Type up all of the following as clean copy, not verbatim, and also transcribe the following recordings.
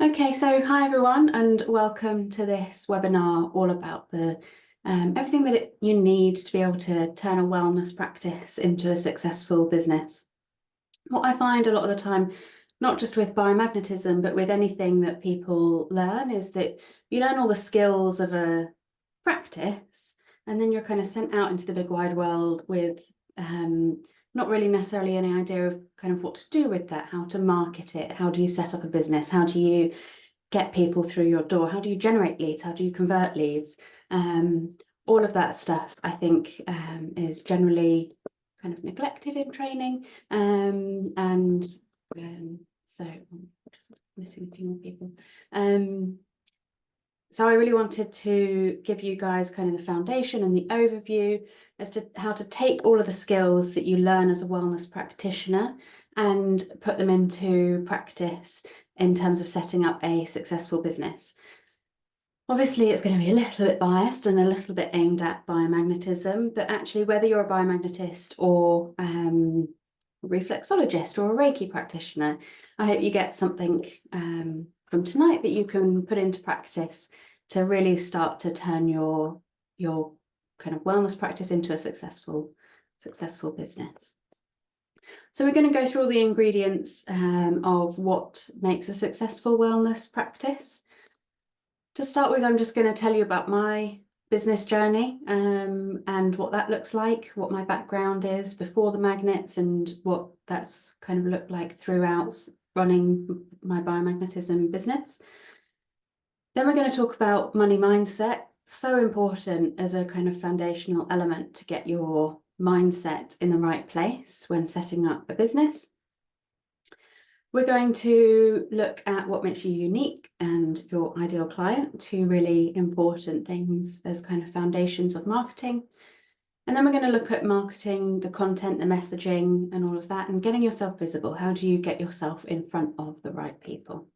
Okay, so hi everyone, and welcome to this webinar all about the everything that you need to be able to turn a wellness practice into a successful business. What I find a lot of the time, not just with biomagnetism, but with anything that people learn, is that you learn all the skills of a practice, and then you're kind of sent out into the big wide world with not really necessarily any idea of kind of what to do with that, how to market it, how do you set up a business, how do you get people through your door, how do you generate leads, how do you convert leads, all of that stuff I think is generally kind of neglected in training, and so I'm just meeting a few more people. So I really wanted to give you guys kind of the foundation and the overview as to how to take all of the skills that you learn as a wellness practitioner and put them into practice in terms of setting up a successful business. Obviously, it's going to be a little bit biased and a little bit aimed at biomagnetism, but actually whether you're a biomagnetist or a reflexologist or a Reiki practitioner, I hope you get something from tonight that you can put into practice to really start to turn your kind of wellness practice into a successful business. So we're going to go through all the ingredients of what makes a successful wellness practice. To start with, I'm just going to tell you about my business journey and what that looks like, what my background is before the magnets and what that's kind of looked like throughout running my biomagnetism business. Then we're going to talk about money mindset, so important as a kind of foundational element to get your mindset in the right place when setting up a business. We're going to look at what makes you unique and your ideal client, two really important things as kind of foundations of marketing. And then we're going to look at marketing, the content, the messaging, and all of that, and getting yourself visible. How do you get yourself in front of the right people?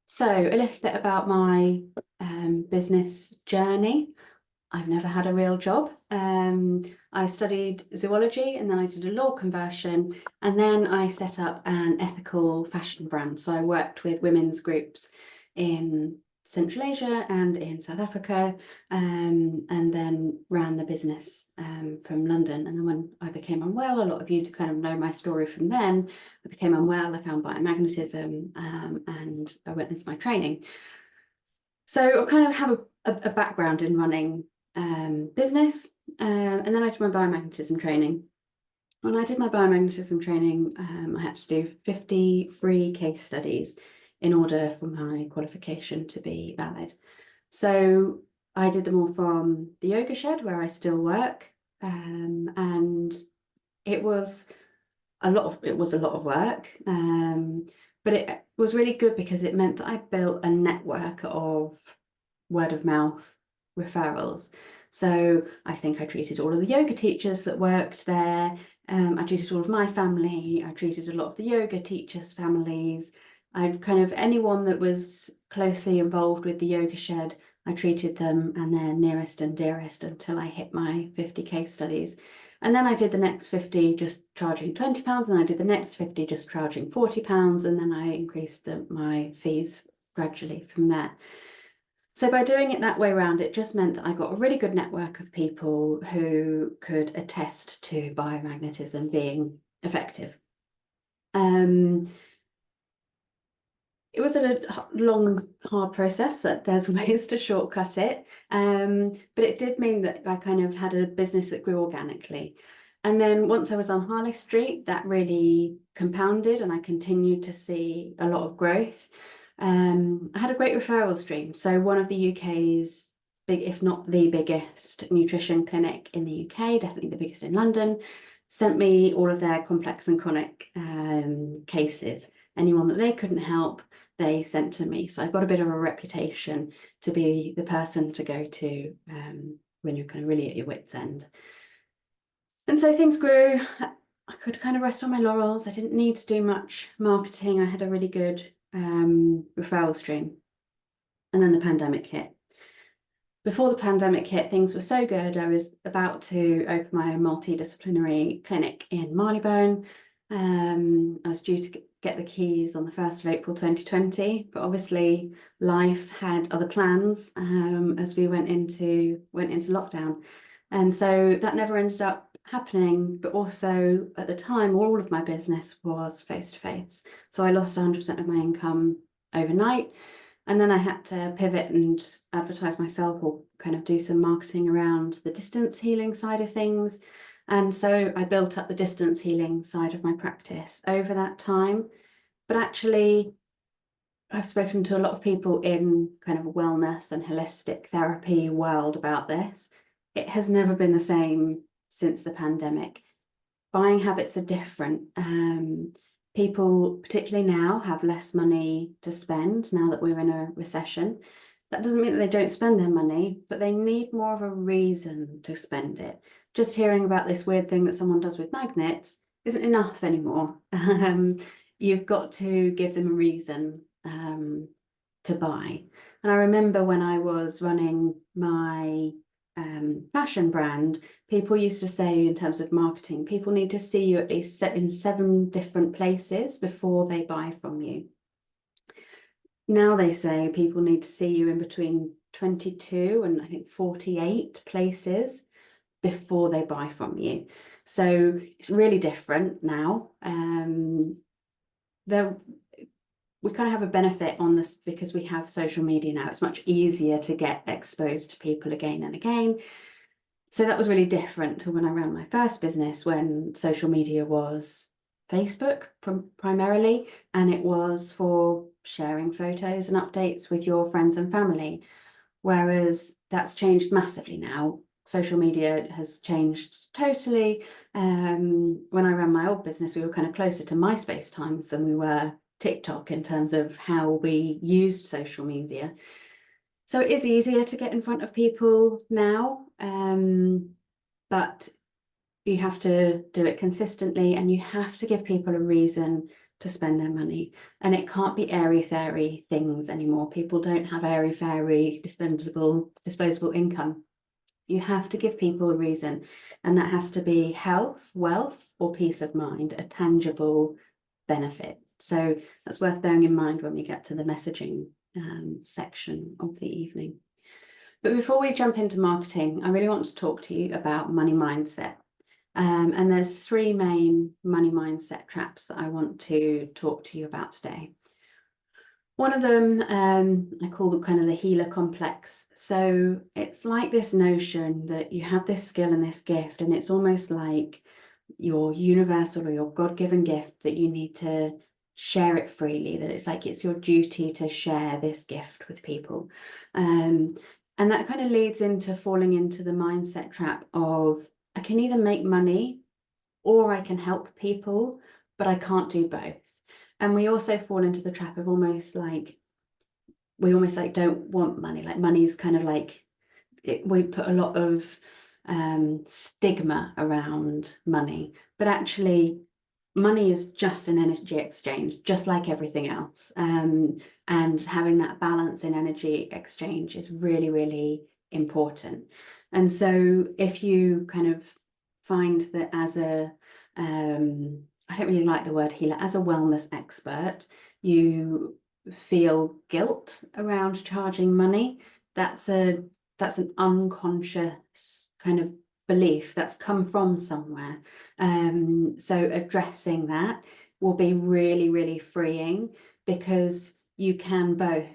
So a little bit about my business journey. I've never had a real job. I studied zoology and then I did a law conversion, and then I set up an ethical fashion brand. So I worked with women's groups in Central Asia and in South Africa, and then ran the business from London. And then when I became unwell, a lot of you kind of know my story from then. I became unwell, I found biomagnetism, and I went into my training. So I kind of have a background in running business, and then I did my biomagnetism training. When I did my biomagnetism training, I had to do 50 free case studies in order for my qualification to be valid. So I did them all from the yoga shed where I still work, and it was a lot of work, but it was really good because it meant that I built a network of word of mouth referrals. So I think I treated all of the yoga teachers that worked there. I treated all of my family. I treated a lot of the yoga teachers' families. I kind of anyone that was closely involved with the yoga shed, I treated them and their nearest and dearest until I hit my 50 case studies. And then I did the next 50 just charging £20, and then I did the next 50 just charging £40, and then I increased my fees gradually from there. So by doing it that way around, it just meant that I got a really good network of people who could attest to biomagnetism being effective. It was a long, hard process. There's ways to shortcut it, but it did mean that I kind of had a business that grew organically. And then once I was on Harley Street, that really compounded and I continued to see a lot of growth. I had a great referral stream. So one of the UK's big, if not the biggest nutrition clinic in the UK, definitely the biggest in London, sent me all of their complex and chronic cases. Anyone that they couldn't help, they sent to me. So I got a bit of a reputation to be the person to go to when you're kind of really at your wit's end. And so things grew. I could kind of rest on my laurels. I didn't need to do much marketing. I had a really good referral stream. And then the pandemic hit. Before the pandemic hit, things were so good. I was about to open my own multidisciplinary clinic in Marylebone. I was due to get the keys on the 1st of April 2020, but obviously life had other plans as we went into lockdown. And so that never ended up happening. But also at the time, all of my business was face-to-face. So I lost 100% of my income overnight. And then I had to pivot and advertise myself, or kind of do some marketing around the distance healing side of things. And so I built up the distance healing side of my practice over that time. But actually, I've spoken to a lot of people in kind of wellness and holistic therapy world about this. It has never been the same since the pandemic. Buying habits are different. People, particularly now, have less money to spend now that we're in a recession. That doesn't mean that they don't spend their money, but they need more of a reason to spend it. Just hearing about this weird thing that someone does with magnets isn't enough anymore. You've got to give them a reason to buy. And I remember when I was running my fashion brand, people used to say, in terms of marketing, people need to see you at least in 7 different places before they buy from you. Now they say people need to see you in between 22 and I think 48 places before they buy from you. So it's really different now. We kind of have a benefit on this because we have social media now. It's much easier to get exposed to people again and again. So that was really different to when I ran my first business, when social media was Facebook primarily, and it was for sharing photos and updates with your friends and family. Whereas that's changed massively now. Social media has changed totally. When I ran my old business, we were kind of closer to MySpace times than we were TikTok in terms of how we used social media. So it is easier to get in front of people now, but you have to do it consistently, and you have to give people a reason to spend their money. And it can't be airy-fairy things anymore. People don't have airy-fairy disposable income. You have to give people a reason, and that has to be health, wealth, or peace of mind, a tangible benefit. So that's worth bearing in mind when we get to the messaging section of the evening. But before we jump into marketing, I really want to talk to you about money mindset. And there's 3 main money mindset traps that I want to talk to you about today. One of them, I call it kind of the healer complex. So it's like this notion that you have this skill and this gift, and it's almost like your universal or your God-given gift that you need to share it freely, that it's like it's your duty to share this gift with people. And that kind of leads into falling into the mindset trap of, I can either make money or I can help people, but I can't do both. And we also fall into the trap of we almost like don't want money. Like money's kind of like, we put a lot of stigma around money, but actually money is just an energy exchange, just like everything else. And having that balance in energy exchange is really, really important. And so if you kind of find that as a, I don't really like the word healer, as a wellness expert, you feel guilt around charging money, that's an unconscious kind of belief that's come from somewhere. So addressing that will be really, really freeing, because you can both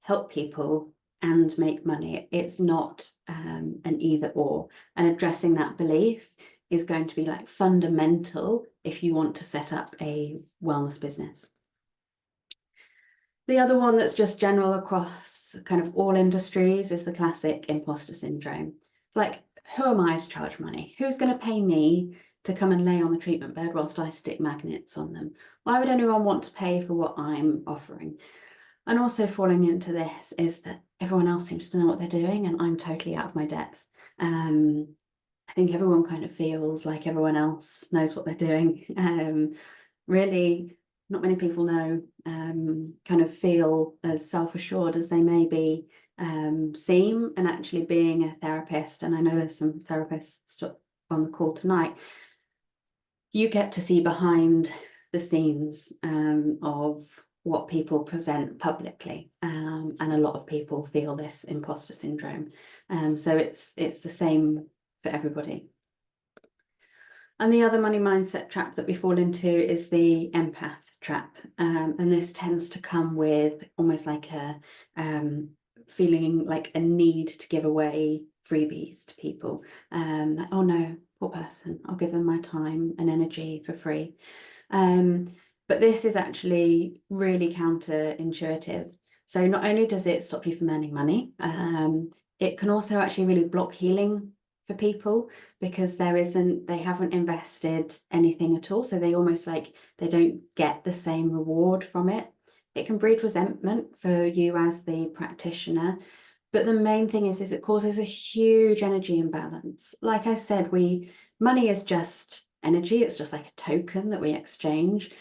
help people and make money. It's not an either or. And addressing that belief is going to be like fundamental if you want to set up a wellness business. The other one that's just general across kind of all industries is the classic imposter syndrome. Like, who am I to charge money? Who's going to pay me to come and lay on the treatment bed whilst I stick magnets on them? Why would anyone want to pay for what I'm offering? And also falling into this is that everyone else seems to know what they're doing and I'm totally out of my depth. I think everyone kind of feels like everyone else knows what they're doing. Really, not many people know, kind of feel as self-assured as they maybe seem. And actually being a therapist, and I know there's some therapists on the call tonight, you get to see behind the scenes of what people present publicly, and a lot of people feel this imposter syndrome. So it's the same for everybody. And the other money mindset trap that we fall into is the empath trap. And this tends to come with almost like a feeling like a need to give away freebies to people. Like, oh no, poor person, I'll give them my time and energy for free. But this is actually really counterintuitive. So not only does it stop you from earning money, it can also actually really block healing for people, because they haven't invested anything at all. So they almost like they don't get the same reward from it. It can breed resentment for you as the practitioner. But the main thing is it causes a huge energy imbalance. Like I said, money is just energy. It's just like a token that we exchange.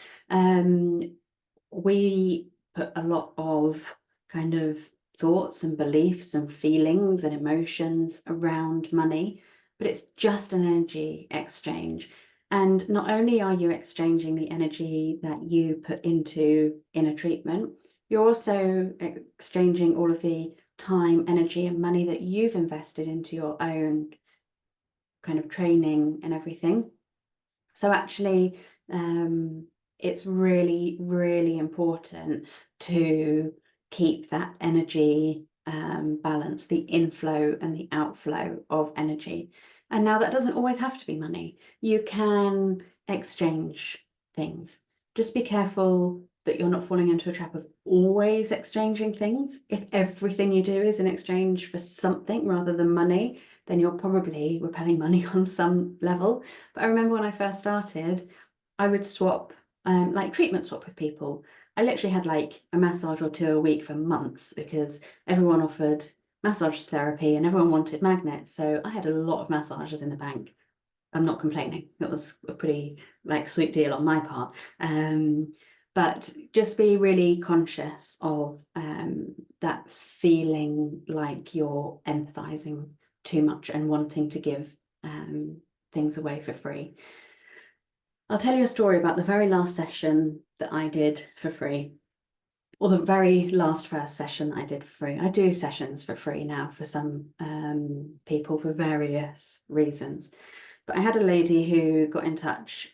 We put a lot of kind of thoughts and beliefs and feelings and emotions around money, but it's just an energy exchange. And not only are you exchanging the energy that you put into inner treatment, you're also exchanging all of the time, energy, and money that you've invested into your own kind of training and everything. So actually, it's really, really important to keep that energy balance, the inflow and the outflow of energy. And now that doesn't always have to be money. You can exchange things. Just be careful that you're not falling into a trap of always exchanging things. If everything you do is in exchange for something rather than money, then you're probably repelling money on some level. But I remember when I first started, I would swap, like treatment swap with people. I literally had like a massage or two a week for months, because everyone offered massage therapy and everyone wanted magnets. So I had a lot of massages in the bank. I'm not complaining. It was a pretty like sweet deal on my part. But just be really conscious of that feeling like you're empathizing too much and wanting to give things away for free. I'll tell you a story about the very last session that I did for free, or the very last first session that I did for free. I do sessions for free now for some people for various reasons. But I had a lady who got in touch,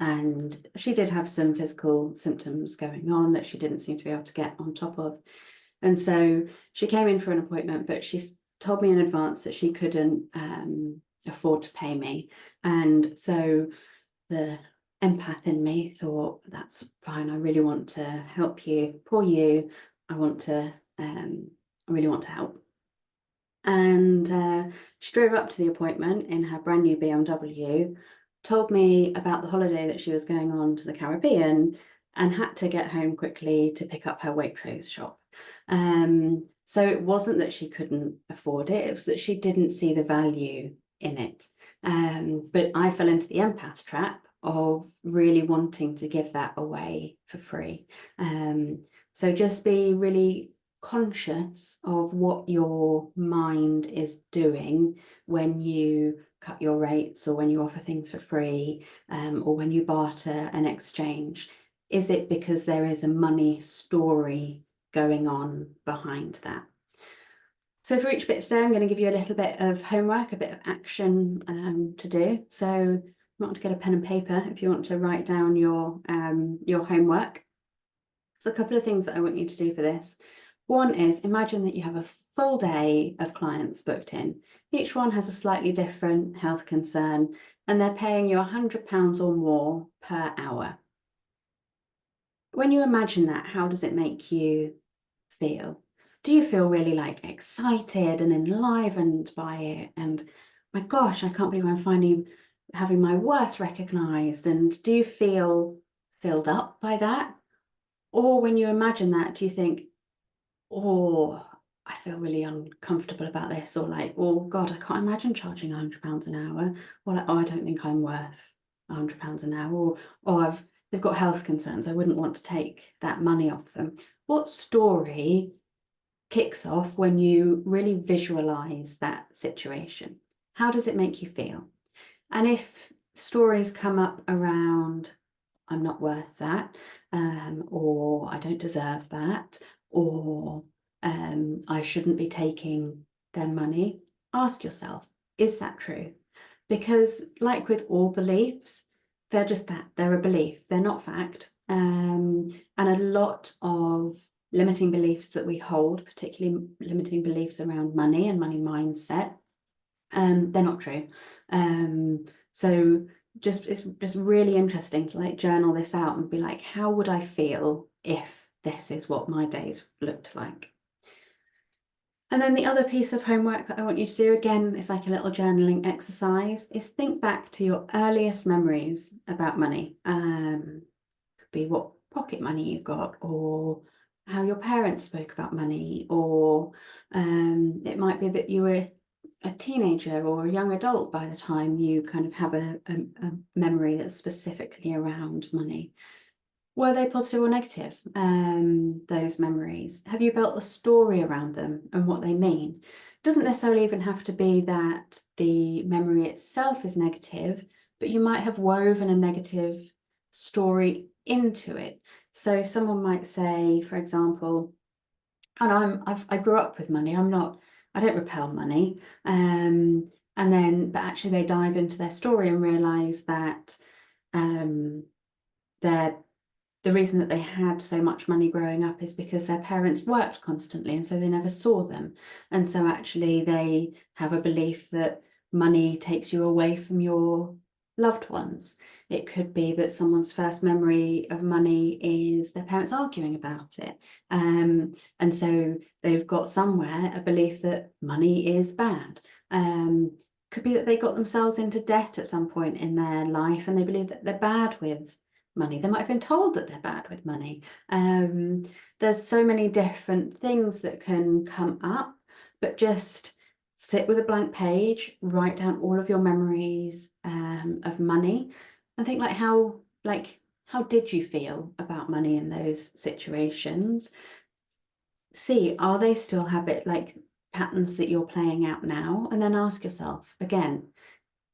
and she did have some physical symptoms going on that she didn't seem to be able to get on top of. And so she came in for an appointment, but she told me in advance that she couldn't afford to pay me. And so the empath in me thought, that's fine, I really want to help you, poor you, I really want to help. And she drove up to the appointment in her brand new BMW, told me about the holiday that she was going on to the Caribbean, and had to get home quickly to pick up her Waitrose shop. So it wasn't that she couldn't afford it, it was that she didn't see the value in it. But I fell into the empath trap of really wanting to give that away for free. So just be really conscious of what your mind is doing when you cut your rates, or when you offer things for free, or when you barter and exchange. Is it because there is a money story going on behind that? So for each bit today, I'm going to give you a little bit of homework, a bit of action to do. So you want to get a pen and paper if you want to write down your homework. So a couple of things that I want you to do for this. One is, imagine that you have a full day of clients booked in. Each one has a slightly different health concern, and they're paying you £100 or more per hour. When you imagine that, how does it make you feel? Do you feel really like excited and enlivened by it? And my gosh, I can't believe I'm having my worth recognized. And do you feel filled up by that? Or when you imagine that, do you think, oh, I feel really uncomfortable about this, or like, oh God, I can't imagine charging £100 an hour, or like, oh, I don't think I'm worth £100 an hour, or oh, they've got health concerns, I wouldn't want to take that money off them. What story kicks off when you really visualize that situation? How does it make you feel? And if stories come up around, I'm not worth that, or I don't deserve that, or I shouldn't be taking their money, ask yourself, is that true? Because like with all beliefs, they're just that, they're a belief, they're not fact. And a lot of limiting beliefs that we hold, particularly limiting beliefs around money and money mindset, they're not true. So it's just really interesting to like journal this out and be like, how would I feel if this is what my days looked like? And then the other piece of homework that I want you to do, again, it's like a little journaling exercise, is think back to your earliest memories about money. Could be what pocket money you got, or how your parents spoke about money, or it might be that you were a teenager or a young adult by the time you kind of have a memory that's specifically around money. Were they positive or negative, those memories? Have you built a story around them and what they mean? It doesn't necessarily even have to be that the memory itself is negative, but you might have woven a negative story into it. So someone might say, for example, and I grew up with money. I don't repel money. But actually they dive into their story and realize that they're the reason that they had so much money growing up is because their parents worked constantly, and so they never saw them. And so actually they have a belief that money takes you away from your loved ones. It could be that someone's first memory of money is their parents arguing about it. And so they've got somewhere a belief that money is bad. Could be that they got themselves into debt at some point in their life and they believe that they're bad with money. They might have been told that they're bad with money. There's so many different things that can come up, but just sit with a blank page, write down all of your memories of money, and think how did you feel about money in those situations? See, are they still habit patterns that you're playing out now? And then ask yourself again,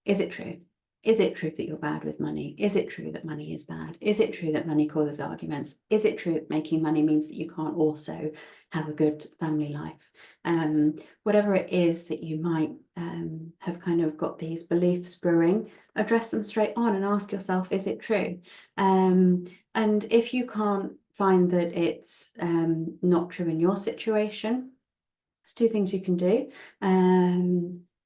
is it true? Is it true that you're bad with money? Is it true that money is bad? Is it true that money causes arguments? Is it true that making money means that you can't also have a good family life? Whatever it is that you might have kind of got these beliefs brewing, address them straight on and ask yourself, is it true? And if you can't find that it's not true in your situation, there's two things you can do.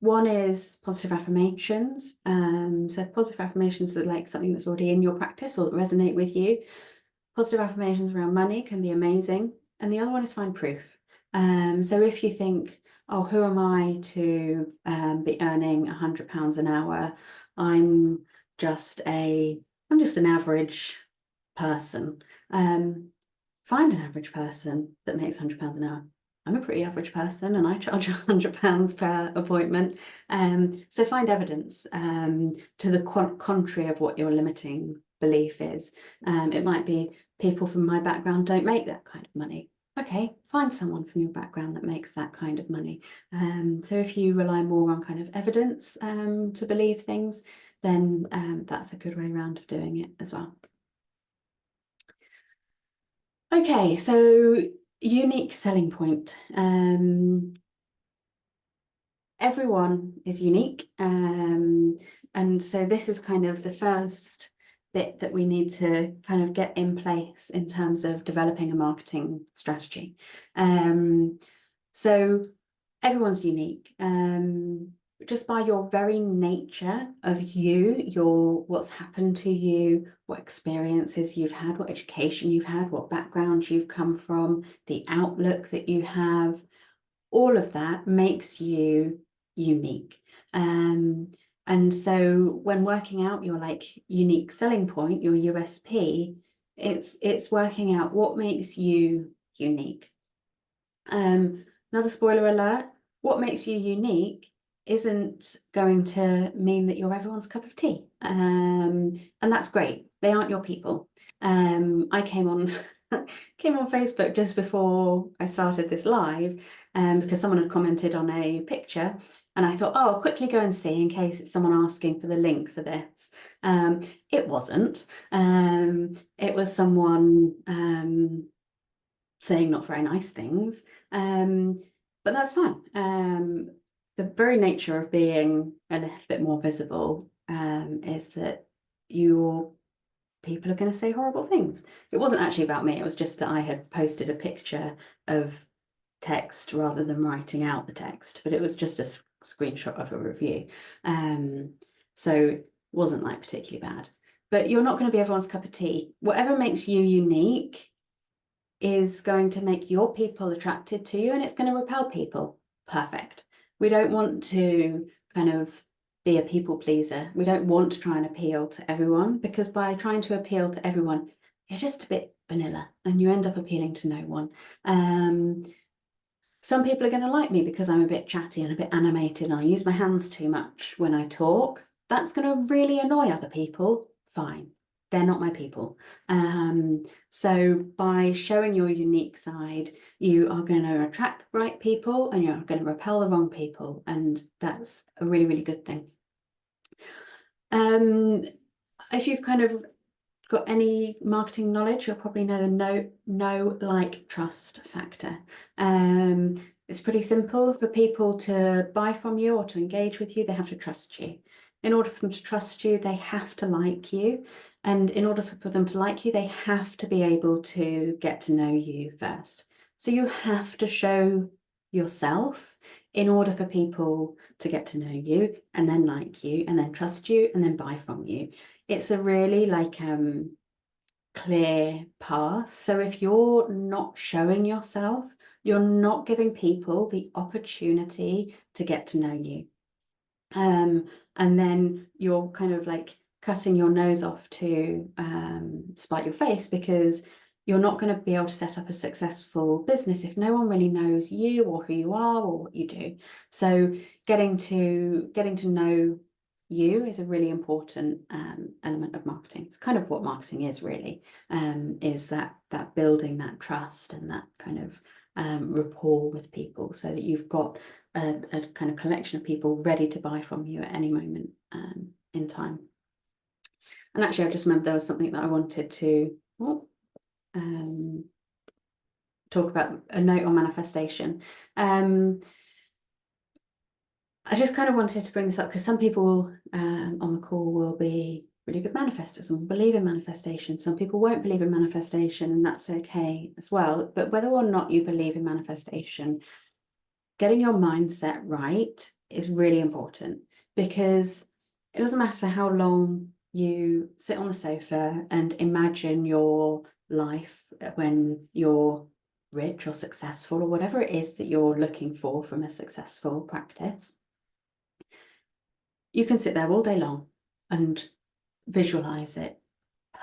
One is positive affirmations. So positive affirmations are like something that's already in your practice or that resonate with you. Positive affirmations around money can be amazing. And the other one is find proof. So if you think, oh, who am I to be earning £100 an hour? I'm just an average person. Find an average person that makes £100 an hour. I'm a pretty average person and I charge £100 per appointment. So find evidence to the contrary of what your limiting belief is. It might be people from my background don't make that kind of money. Okay, find someone from your background that makes that kind of money. So if you rely more on kind of evidence to believe things, then that's a good way around of doing it as well. Okay, so unique selling point. Everyone is unique. And so this is kind of the first bit that we need to kind of get in place in terms of developing a marketing strategy. So everyone's unique. Just by your very nature of what's happened to you, what experiences you've had, what education you've had, what background you've come from, the outlook that you have, all of that makes you unique. And so when working out your unique selling point, your USP, it's working out what makes you unique. Another spoiler alert, what makes you unique isn't going to mean that you're everyone's cup of tea. And that's great. They aren't your people. I came on Facebook just before I started this live because someone had commented on a picture And I thought, oh, I'll quickly go and see in case it's someone asking for the link for this. It wasn't. It was someone saying not very nice things, but that's fine. The very nature of being a little bit more visible is that your people are going to say horrible things. It wasn't actually about me. It was just that I had posted a picture of text rather than writing out the text, but it was just a screenshot of a review. So it wasn't like particularly bad. But you're not going to be everyone's cup of tea. Whatever makes you unique is going to make your people attracted to you, and it's going to repel people. Perfect. We don't want to kind of be a people pleaser. We don't want to try and appeal to everyone, because by trying to appeal to everyone, you're just a bit vanilla and you end up appealing to no one. Some people are going to like me because I'm a bit chatty and a bit animated and I use my hands too much when I talk. That's going to really annoy other people. Fine. They're not my people. So by showing your unique side, you are going to attract the right people and you're going to repel the wrong people. And that's a really, really good thing. If you've kind of got any marketing knowledge, you'll probably know the know, like, trust factor. It's pretty simple. For people to buy from you or to engage with you, they have to trust you. In order for them to trust you, they have to like you. And in order for them to like you, they have to be able to get to know you first. So you have to show yourself in order for people to get to know you and then like you and then trust you and then buy from you. It's a really like clear path. So if you're not showing yourself, you're not giving people the opportunity to get to know you. And then you're kind of like cutting your nose off to spite your face, because you're not going to be able to set up a successful business if no one really knows you or who you are or what you do. So getting to know you is a really important element of marketing. It's kind of what marketing is really, is that building that trust and that kind of rapport with people, so that you've got a kind of collection of people ready to buy from you at any moment in time. And actually, I just remembered there was something that I wanted to talk about, a note on manifestation. I just kind of wanted to bring this up because some people on the call will be really good manifestors and believe in manifestation. Some people won't believe in manifestation, and that's okay as well. But whether or not you believe in manifestation, getting your mindset right is really important, because it doesn't matter how long you sit on the sofa and imagine your life when you're rich or successful or whatever it is that you're looking for from a successful practice. You can sit there all day long and visualize it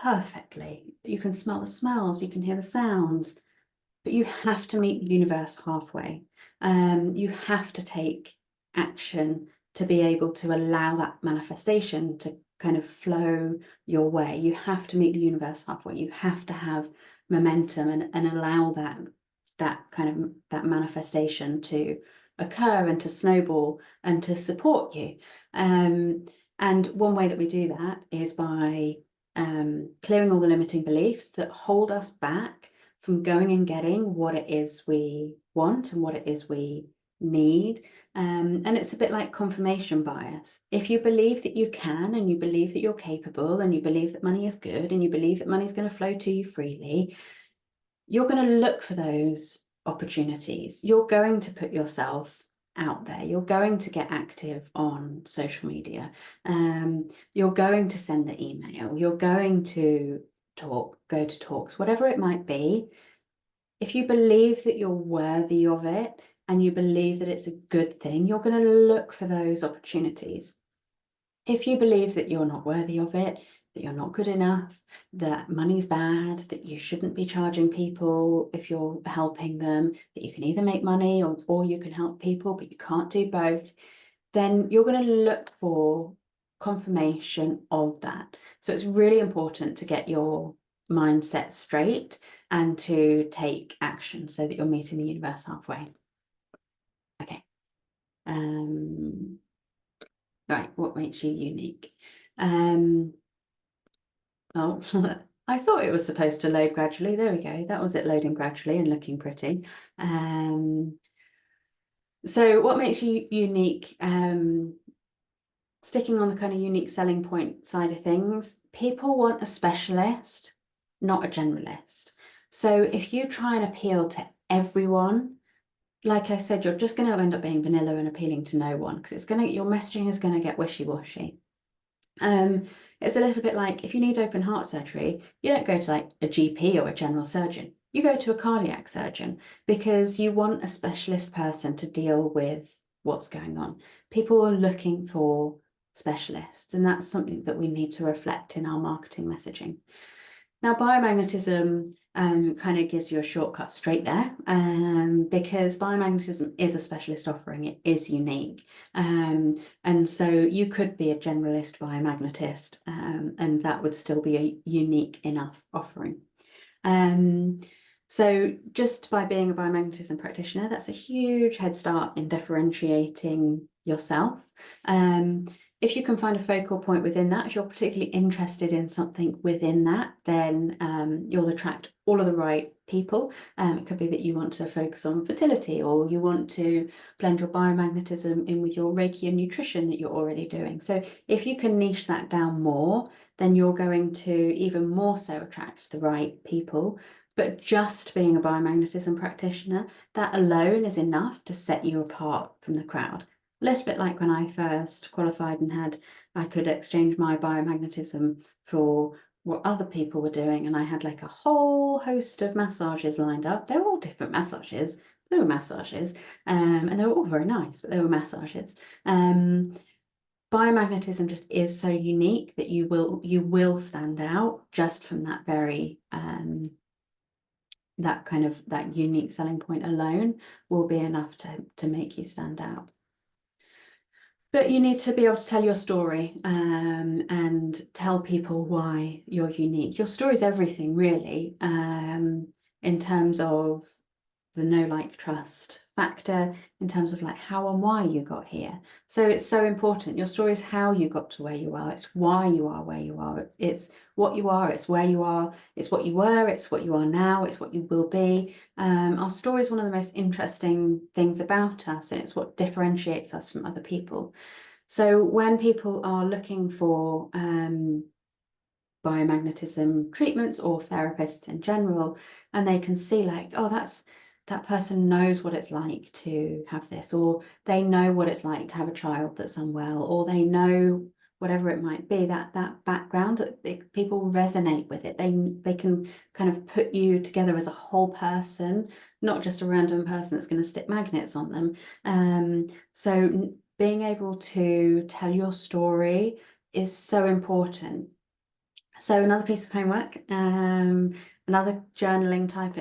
perfectly. You can smell the smells, you can hear the sounds, but you have to meet the universe halfway. You have to take action to be able to allow that manifestation to kind of flow your way. You have to meet the universe halfway. You have to have momentum and allow that manifestation to occur and to snowball and to support you. And one way that we do that is by clearing all the limiting beliefs that hold us back from going and getting what it is we want and what it is we need. And it's a bit like confirmation bias. If you believe that you can, and you believe that you're capable, and you believe that money is good, and you believe that money is going to flow to you freely, you're going to look for those opportunities. You're going to put yourself out there. You're going to get active on social media. You're going to send the email. You're going to go to talks, whatever it might be. If you believe that you're worthy of it and you believe that it's a good thing, you're going to look for those opportunities. If you believe that you're not worthy of it, that you're not good enough, that money's bad, that you shouldn't be charging people if you're helping them, that you can either make money or you can help people, but you can't do both, then you're going to look for confirmation of that. So it's really important to get your mindset straight and to take action so that you're meeting the universe halfway. Okay. Right, what makes you unique? Oh, I thought it was supposed to load gradually. There we go. That was it loading gradually and looking pretty. So what makes you unique? Sticking on the kind of unique selling point side of things, people want a specialist, not a generalist. So if you try and appeal to everyone, like I said, you're just going to end up being vanilla and appealing to no one, because your messaging is going to get wishy-washy. It's a little bit like if you need open heart surgery, you don't go to like a GP or a general surgeon. You go to a cardiac surgeon because you want a specialist person to deal with what's going on. People are looking for specialists, and that's something that we need to reflect in our marketing messaging. Now, biomagnetism kind of gives you a shortcut straight there, because biomagnetism is a specialist offering. It is unique. And so you could be a generalist biomagnetist, and that would still be a unique enough offering. So just by being a biomagnetism practitioner, that's a huge head start in differentiating yourself. If you can find a focal point within that, if you're particularly interested in something within that, then you'll attract all of the right people. It could be that you want to focus on fertility, or you want to blend your biomagnetism in with your Reiki and nutrition that you're already doing. So if you can niche that down more, then you're going to even more so attract the right people. But just being a biomagnetism practitioner, that alone is enough to set you apart from the crowd. A little bit like when I first qualified and I could exchange my biomagnetism for what other people were doing, and I had like a whole host of massages lined up. They were all different massages. They were massages, and they were all very nice, but they were massages. Biomagnetism just is so unique that you will stand out just from that very that unique selling point alone will be enough to make you stand out. But you need to be able to tell your story, and tell people why you're unique. Your story is everything, really, in terms of the know, like, trust factor, in terms of like how and why you got here. So it's so important. Your story is how you got to where you are. It's why you are where you are. It's what you are. It's where you are. It's what you were. It's what you are now. It's what you will be. Our story is one of the most interesting things about us, and it's what differentiates us from other people. So when people are looking for biomagnetism treatments or therapists in general, and they can see like, oh, that person knows what it's like to have this, or they know what it's like to have a child that's unwell, or they know whatever it might be, that background, that people resonate with it. They can kind of put you together as a whole person, not just a random person that's going to stick magnets on them. So being able to tell your story is so important. So another piece of homework, another journaling type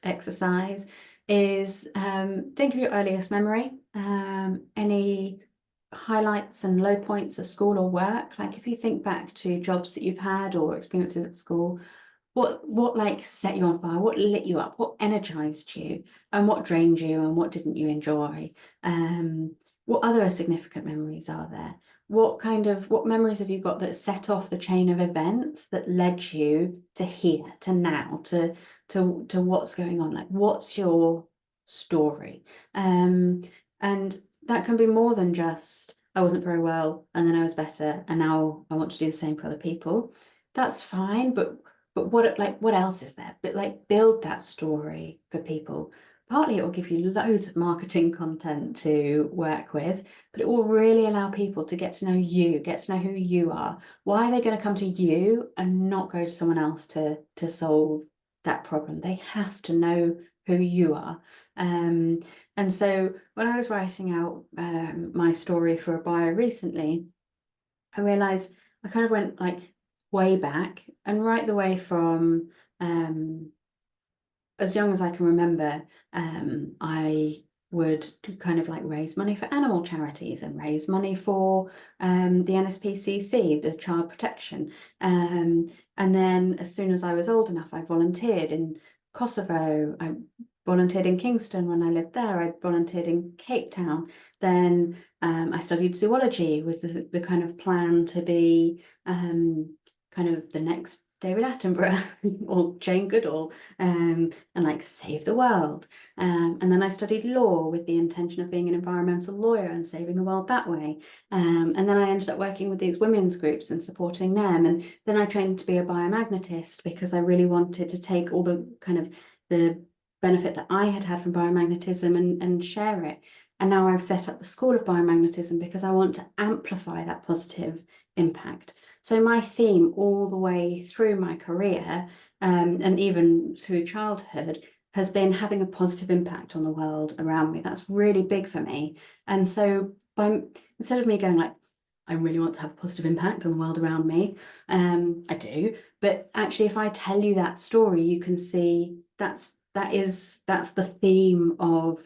exercise is think of your earliest memory, any highlights and low points of school or work. Like if you think back to jobs that you've had or experiences at school, what like set you on fire, what lit you up, what energized you, and what drained you, and what didn't you enjoy? What other significant memories are there? What memories have you got that set off the chain of events that led you to here, to now, to what's going on? Like, what's your story? And that can be more than just, I wasn't very well and then I was better and now I want to do the same for other people. That's fine, but what else is there? But like, build that story for people. Partly it will give you loads of marketing content to work with, but it will really allow people to get to know you, get to know who you are. Why are they going to come to you and not go to someone else to solve that problem? They have to know who you are. And so when I was writing out my story for a bio recently, I realized I kind of went like way back, and right the way from as young as I can remember, I would kind of like raise money for animal charities and raise money for the NSPCC, the child protection. And then as soon as I was old enough, I volunteered in Kosovo. I volunteered in Kingston when I lived there. I volunteered in Cape Town. Then I studied zoology with the kind of plan to be kind of the next David Attenborough or Jane Goodall, and like save the world. And then I studied law with the intention of being an environmental lawyer and saving the world that way. And then I ended up working with these women's groups and supporting them. And then I trained to be a biomagnetist because I really wanted to take all the kind of the benefit that I had had from biomagnetism and share it. And now I've set up the School of Biomagnetism because I want to amplify that positive impact. So my theme all the way through my career, and even through childhood, has been having a positive impact on the world around me. That's really big for me. And so instead of me going like, I really want to have a positive impact on the world around me, I do. But actually, if I tell you that story, you can see that's the theme of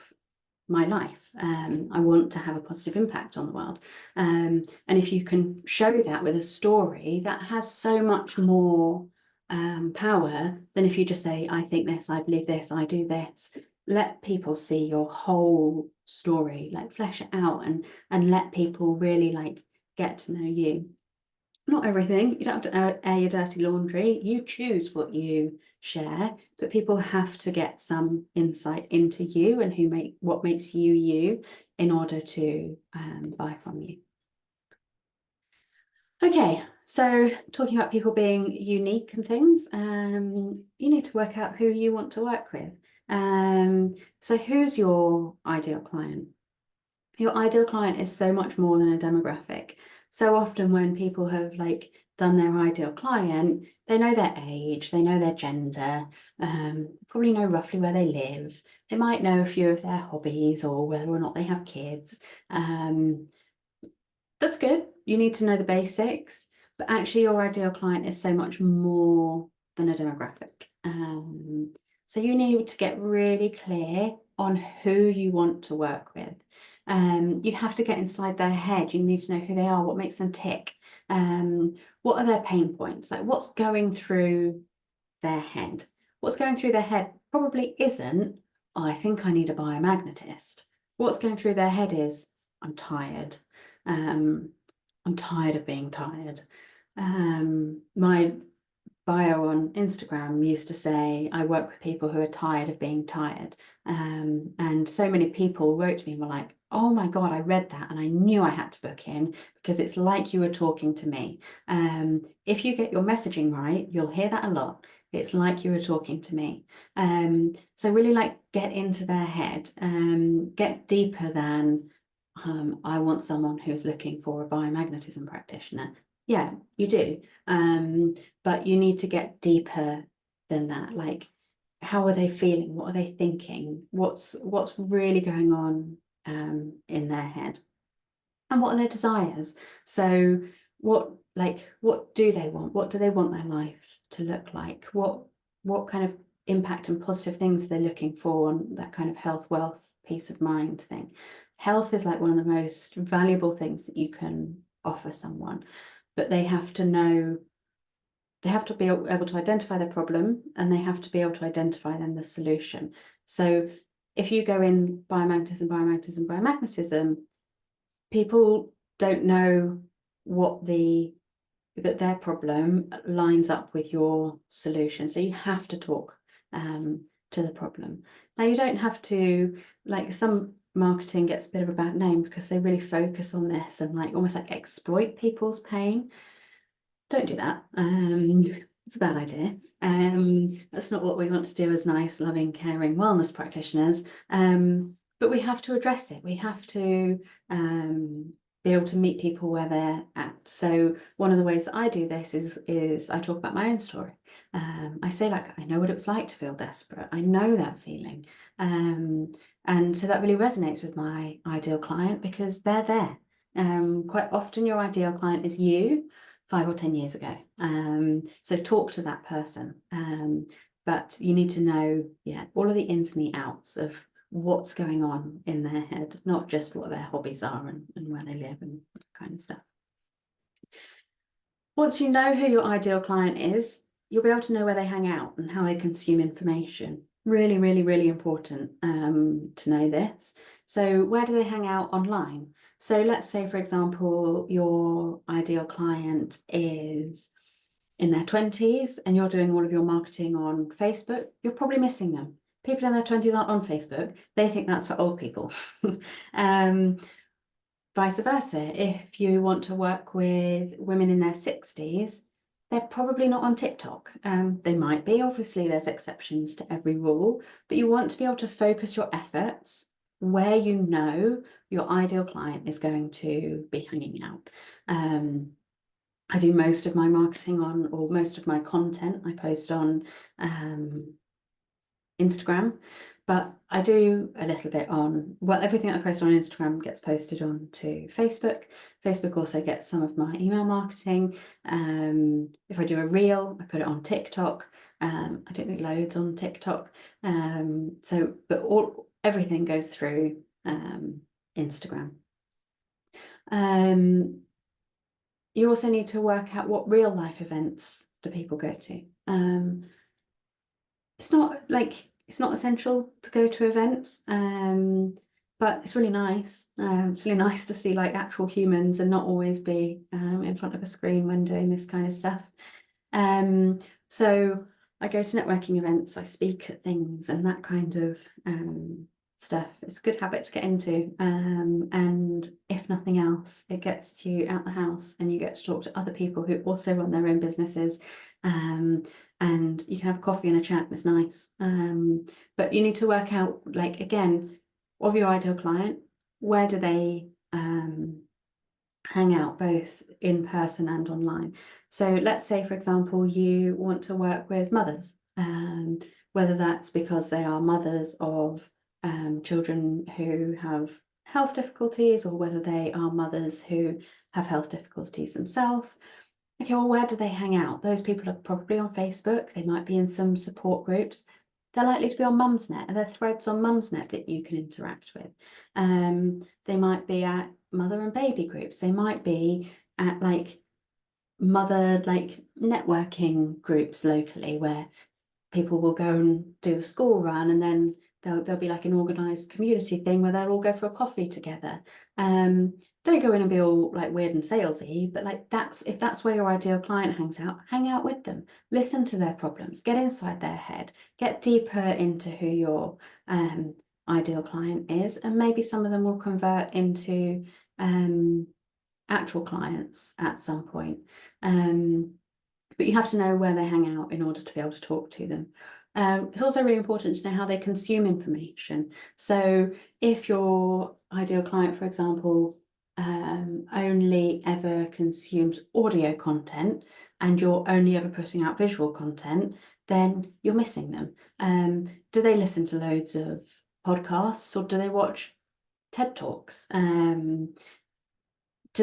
my life. I want to have a positive impact on the world. And if you can show that with a story, that has so much more power than if you just say, I think this, I believe this, I do this. Let people see your whole story, like flesh it out and let people really like get to know you. Not everything. You don't have to air your dirty laundry. You choose what you share, but people have to get some insight into you and what makes you you in order to buy from you. Okay, so talking about people being unique and things, you need to work out who you want to work with. So who's your ideal client? Your ideal client is so much more than a demographic. So often when people have like done their ideal client, they know their age, they know their gender, probably know roughly where they live. They might know a few of their hobbies or whether or not they have kids. That's good. You need to know the basics, but actually your ideal client is so much more than a demographic. So you need to get really clear on who you want to work with. You have to get inside their head. You need to know who they are, what makes them tick. What are their pain points? Like what's going through their head? What's going through their head probably isn't, oh, I think I need a biomagnetist. What's going through their head is, I'm tired. I'm tired of being tired. My bio on Instagram used to say, I work with people who are tired of being tired. And so many people wrote to me and were like, oh my God, I read that and I knew I had to book in because it's like you were talking to me. If you get your messaging right, you'll hear that a lot. It's like you were talking to me. So really like get into their head, get deeper than I want someone who's looking for a biomagnetism practitioner. Yeah, you do. But you need to get deeper than that. Like, how are they feeling? What are they thinking? What's really going on in their head? And what are their desires? So what do they want? What do they want their life to look like? What kind of impact and positive things they're looking for on that kind of health, wealth, peace of mind thing. Health is like one of the most valuable things that you can offer someone, but they have to know, they have to be able to identify their problem and they have to be able to identify then the solution. So if you go in biomagnetism, people don't know that their problem lines up with your solution. So you have to talk to the problem. Now you don't have to, like some marketing gets a bit of a bad name because they really focus on this and like almost like exploit people's pain. Don't do that. It's a bad idea. That's not what we want to do as nice, loving, caring wellness practitioners. But we have to address it. We have to be able to meet people where they're at. So one of the ways that I do this is I talk about my own story. I say like, I know what it was like to feel desperate. I know that feeling. And so that really resonates with my ideal client because they're there. Quite often your ideal client is you 5 or 10 years ago. So talk to that person. But you need to know, yeah, all of the ins and the outs of what's going on in their head, not just what their hobbies are and where they live and that kind of stuff. Once you know who your ideal client is, you'll be able to know where they hang out and how they consume information. Really, really, really important to know this. So where do they hang out online? So let's say, for example, your ideal client is in their 20s and you're doing all of your marketing on Facebook, you're probably missing them. People in their 20s aren't on Facebook. They think that's for old people. Vice versa, if you want to work with women in their 60s, they're probably not on TikTok. They might be, obviously, there's exceptions to every rule, but you want to be able to focus your efforts where you know your ideal client is going to be hanging out. I do most of my marketing on, or most of my content I post on Instagram, but I do a little bit on, well, everything I post on Instagram gets posted on to Facebook. Facebook also gets some of my email marketing. If I do a reel, I put it on TikTok. I don't do loads on TikTok. But everything goes through Instagram. You also need to work out what real life events do people go to. It's not essential to go to events, but it's really nice. It's really nice to see like actual humans and not always be in front of a screen when doing this kind of stuff. So I go to networking events, I speak at things and that kind of stuff. It's a good habit to get into, and if nothing else, it gets you out the house and you get to talk to other people who also run their own businesses, and you can have coffee and a chat. It's nice, but you need to work out, like, again, of your ideal client, where do they hang out, both in person and online. So let's say, for example, you want to work with mothers, whether that's because they are mothers of children who have health difficulties, or whether they are mothers who have health difficulties themselves. Okay, well, where do they hang out? Those people are probably on Facebook. They might be in some support groups. They're likely to be on Mumsnet. Are there threads on Mumsnet that you can interact with? They might be at mother and baby groups. They might be at like mother networking groups locally, where people will go and do a school run, and then there'll be like an organized community thing where they'll all go for a coffee together. Don't go in and be all like weird and salesy, but like if that's where your ideal client hangs out, hang out with them, listen to their problems, get inside their head, get deeper into who your ideal client is, and maybe some of them will convert into actual clients at some point. But you have to know where they hang out in order to be able to talk to them. It's also really important to know how they consume information. So if your ideal client, for example, only ever consumes audio content and you're only ever putting out visual content, then you're missing them. Do they listen to loads of podcasts, or do they watch TED Talks? Do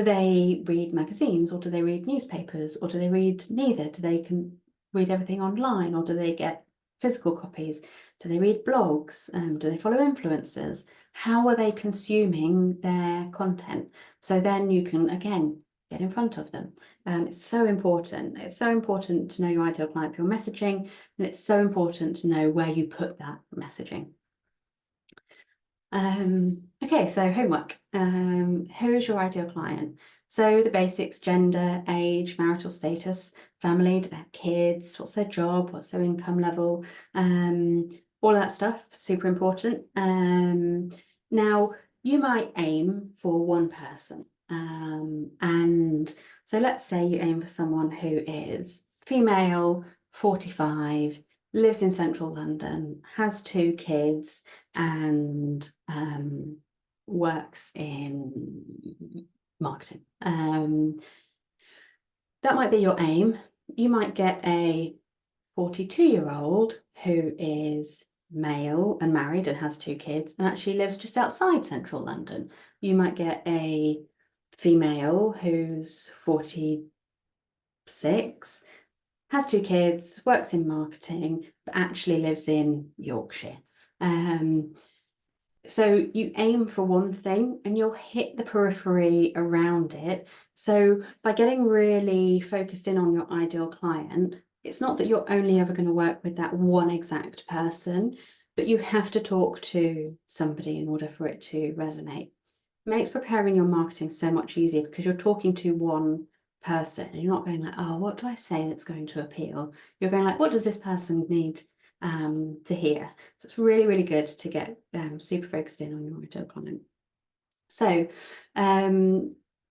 they read magazines, or do they read newspapers, or do they read neither? Do they can read everything online, or do they get physical copies? Do they read blogs? Do they follow influencers? How are they consuming their content? So then you can, again, get in front of them. It's so important. It's so important to know your ideal client for your messaging, and it's so important to know where you put that messaging. Okay, so homework. Who is your ideal client? So the basics: gender, age, marital status, family, do they have kids, what's their job, what's their income level, all that stuff, super important. Now, you might aim for one person. And so let's say you aim for someone who is female, 45, lives in central London, has 2 kids, and works in marketing. That might be your aim. You might get a 42-year-old who is male and married and has 2 kids and actually lives just outside central London. You might get a female who's 46, has 2 kids, works in marketing, but actually lives in Yorkshire. So you aim for one thing and you'll hit the periphery around it. So by getting really focused in on your ideal client, it's not that you're only ever going to work with that one exact person, but you have to talk to somebody in order for it to resonate. It makes preparing your marketing so much easier because you're talking to one person and you're not going like, oh, what do I say that's going to appeal? You're going like, what does this person need to hear? So it's really, really good to get super focused in on your ideal client. So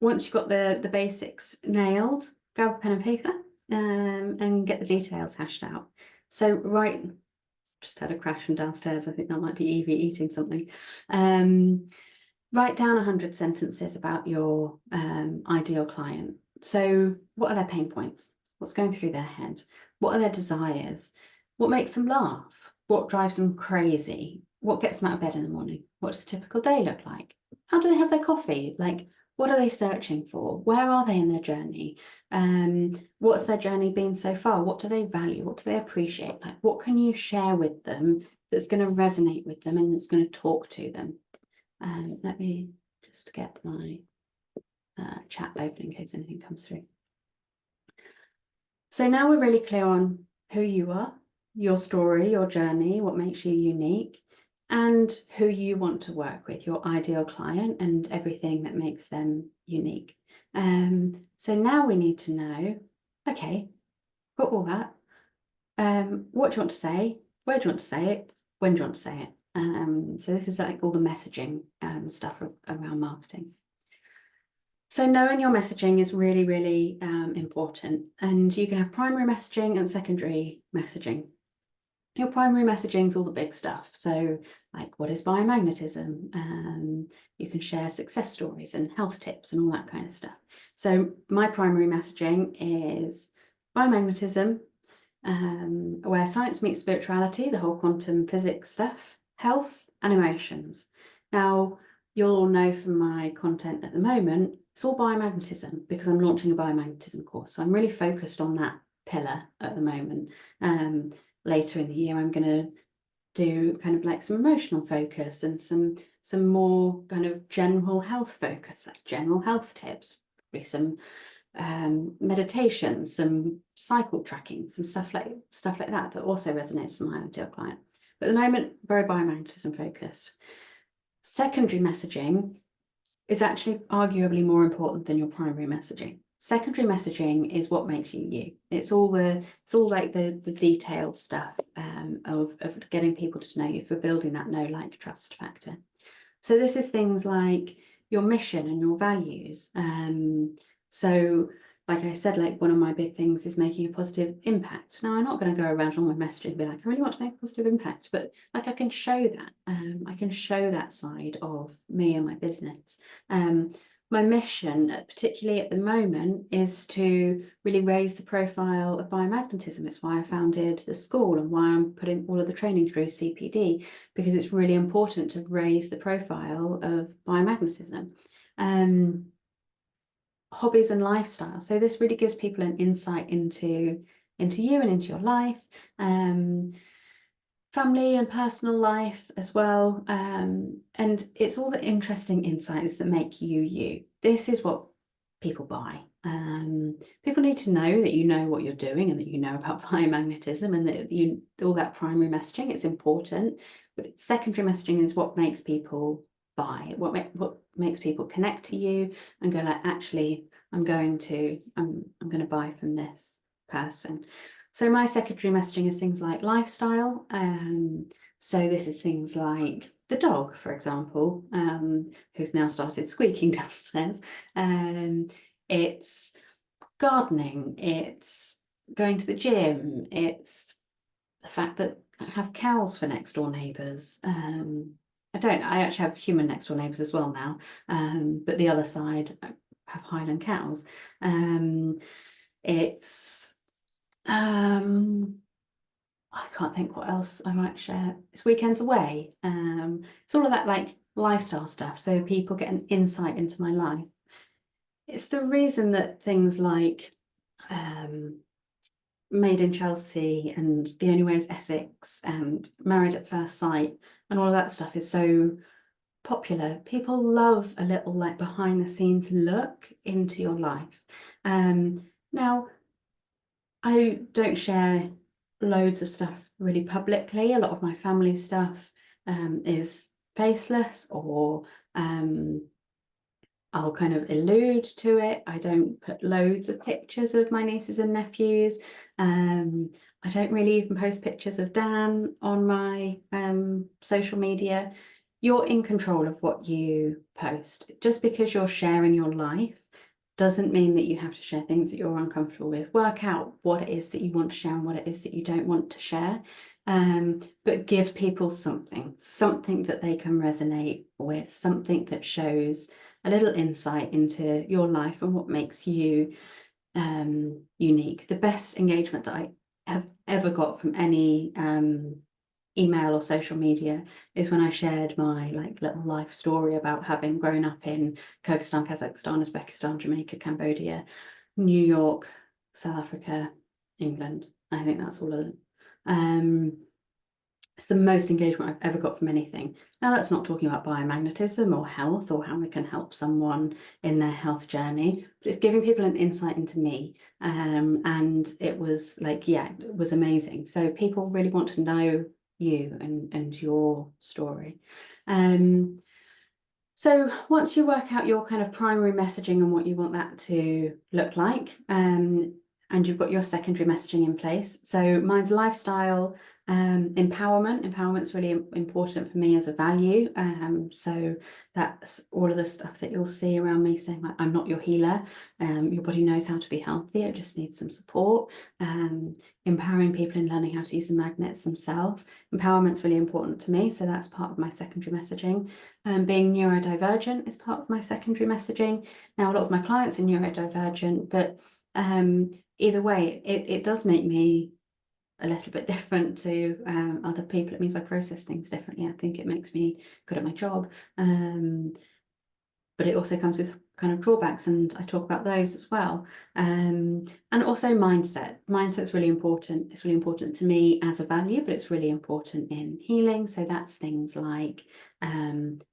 once you've got the basics nailed, grab a pen and paper and get the details hashed out. So just had a crash from downstairs. I think that might be Evie eating something. Write down 100 sentences about your ideal client. So what are their pain points? What's going through their head? What are their desires? What makes them laugh? What drives them crazy? What gets them out of bed in the morning? What does a typical day look like? How do they have their coffee? Like, what are they searching for? Where are they in their journey? What's their journey been so far? What do they value? What do they appreciate? Like, what can you share with them that's going to resonate with them and that's going to talk to them? Let me just get my chat open in case anything comes through. So now we're really clear on who you are, your story, your journey, what makes you unique, and who you want to work with, your ideal client, and everything that makes them unique. So now we need to know, okay, got all that. What do you want to say? Where do you want to say it? When do you want to say it? So this is like all the messaging stuff around marketing. So knowing your messaging is really, really important. And you can have primary messaging and secondary messaging. Your primary messaging is all the big stuff. So like, what is biomagnetism? You can share success stories and health tips and all that kind of stuff. So my primary messaging is biomagnetism, where science meets spirituality, the whole quantum physics stuff, health and emotions. Now, you'll all know from my content at the moment, it's all biomagnetism because I'm launching a biomagnetism course. So I'm really focused on that pillar at the moment. Later in the year, I'm going to do kind of like some emotional focus and some more kind of general health focus. That's general health tips, probably some meditation, some cycle tracking, some stuff like that also resonates with my ideal client. But at the moment, very biomagnetism focused. Secondary messaging is actually arguably more important than your primary messaging. Secondary messaging is what makes you you. It's all like the detailed stuff of getting people to know you, for building that know, like, trust factor. So this is things like your mission and your values. So like I said, like one of my big things is making a positive impact. Now, I'm not going to go around on my messaging and be like, I really want to make a positive impact, but like I can show that. I can show that side of me and my business. My mission, particularly at the moment, is to really raise the profile of biomagnetism. It's why I founded the school and why I'm putting all of the training through CPD, because it's really important to raise the profile of biomagnetism. Hobbies and lifestyle. So this really gives people an insight into you and into your life. Family and personal life as well. And it's all the interesting insights that make you you. This is what people buy. People need to know that you know what you're doing and that you know about biomagnetism, and that you all that primary messaging, it's important. But secondary messaging is what makes people buy, what makes people connect to you and go like, actually, I'm going to buy from this person. So my secondary messaging is things like lifestyle. So this is things like the dog, for example, who's now started squeaking downstairs. It's gardening, it's going to the gym, it's the fact that I have cows for next door neighbours. I actually have human next door neighbours as well now, but the other side I have Highland cows. It's I can't think what else I might share. It's weekends away. It's all of that like lifestyle stuff, so people get an insight into my life. It's the reason that things like Made in Chelsea and The Only Way is Essex and Married at First Sight and all of that stuff is so popular. People love a little like behind the scenes look into your life. Now, I don't share loads of stuff really publicly. A lot of my family stuff is faceless, or I'll kind of allude to it. I don't put loads of pictures of my nieces and nephews. I don't really even post pictures of Dan on my social media. You're in control of what you post. Just because you're sharing your life doesn't mean that you have to share things that you're uncomfortable with. Work out what it is that you want to share and what it is that you don't want to share. But give people something that they can resonate with, something that shows a little insight into your life and what makes you unique. The best engagement that I have ever got from any email or social media is when I shared my little life story about having grown up in Kyrgyzstan, Kazakhstan, Uzbekistan, Jamaica, Cambodia, New York, South Africa, England. I think that's all of it. It's the most engagement I've ever got from anything. Now, that's not talking about biomagnetism or health or how we can help someone in their health journey, but it's giving people an insight into me. And it was it was amazing. So people really want to know you and your story. So once you work out your kind of primary messaging and what you want that to look like, and you've got your secondary messaging in place. So mine's lifestyle, empowerment. Empowerment's really important for me as a value. So that's all of the stuff that you'll see around me saying, like, I'm not your healer. Your body knows how to be healthy. It just needs some support. Empowering people in learning how to use the magnets themselves. Empowerment's really important to me. So that's part of my secondary messaging. Being neurodivergent is part of my secondary messaging. Now, a lot of my clients are neurodivergent, but either way, it does make me a little bit different to other people. It means I process things differently. I think it makes me good at my job. But it also comes with kind of drawbacks, and I talk about those as well. And also mindset. Mindset's really important. It's really important to me as a value, but it's really important in healing. So that's things like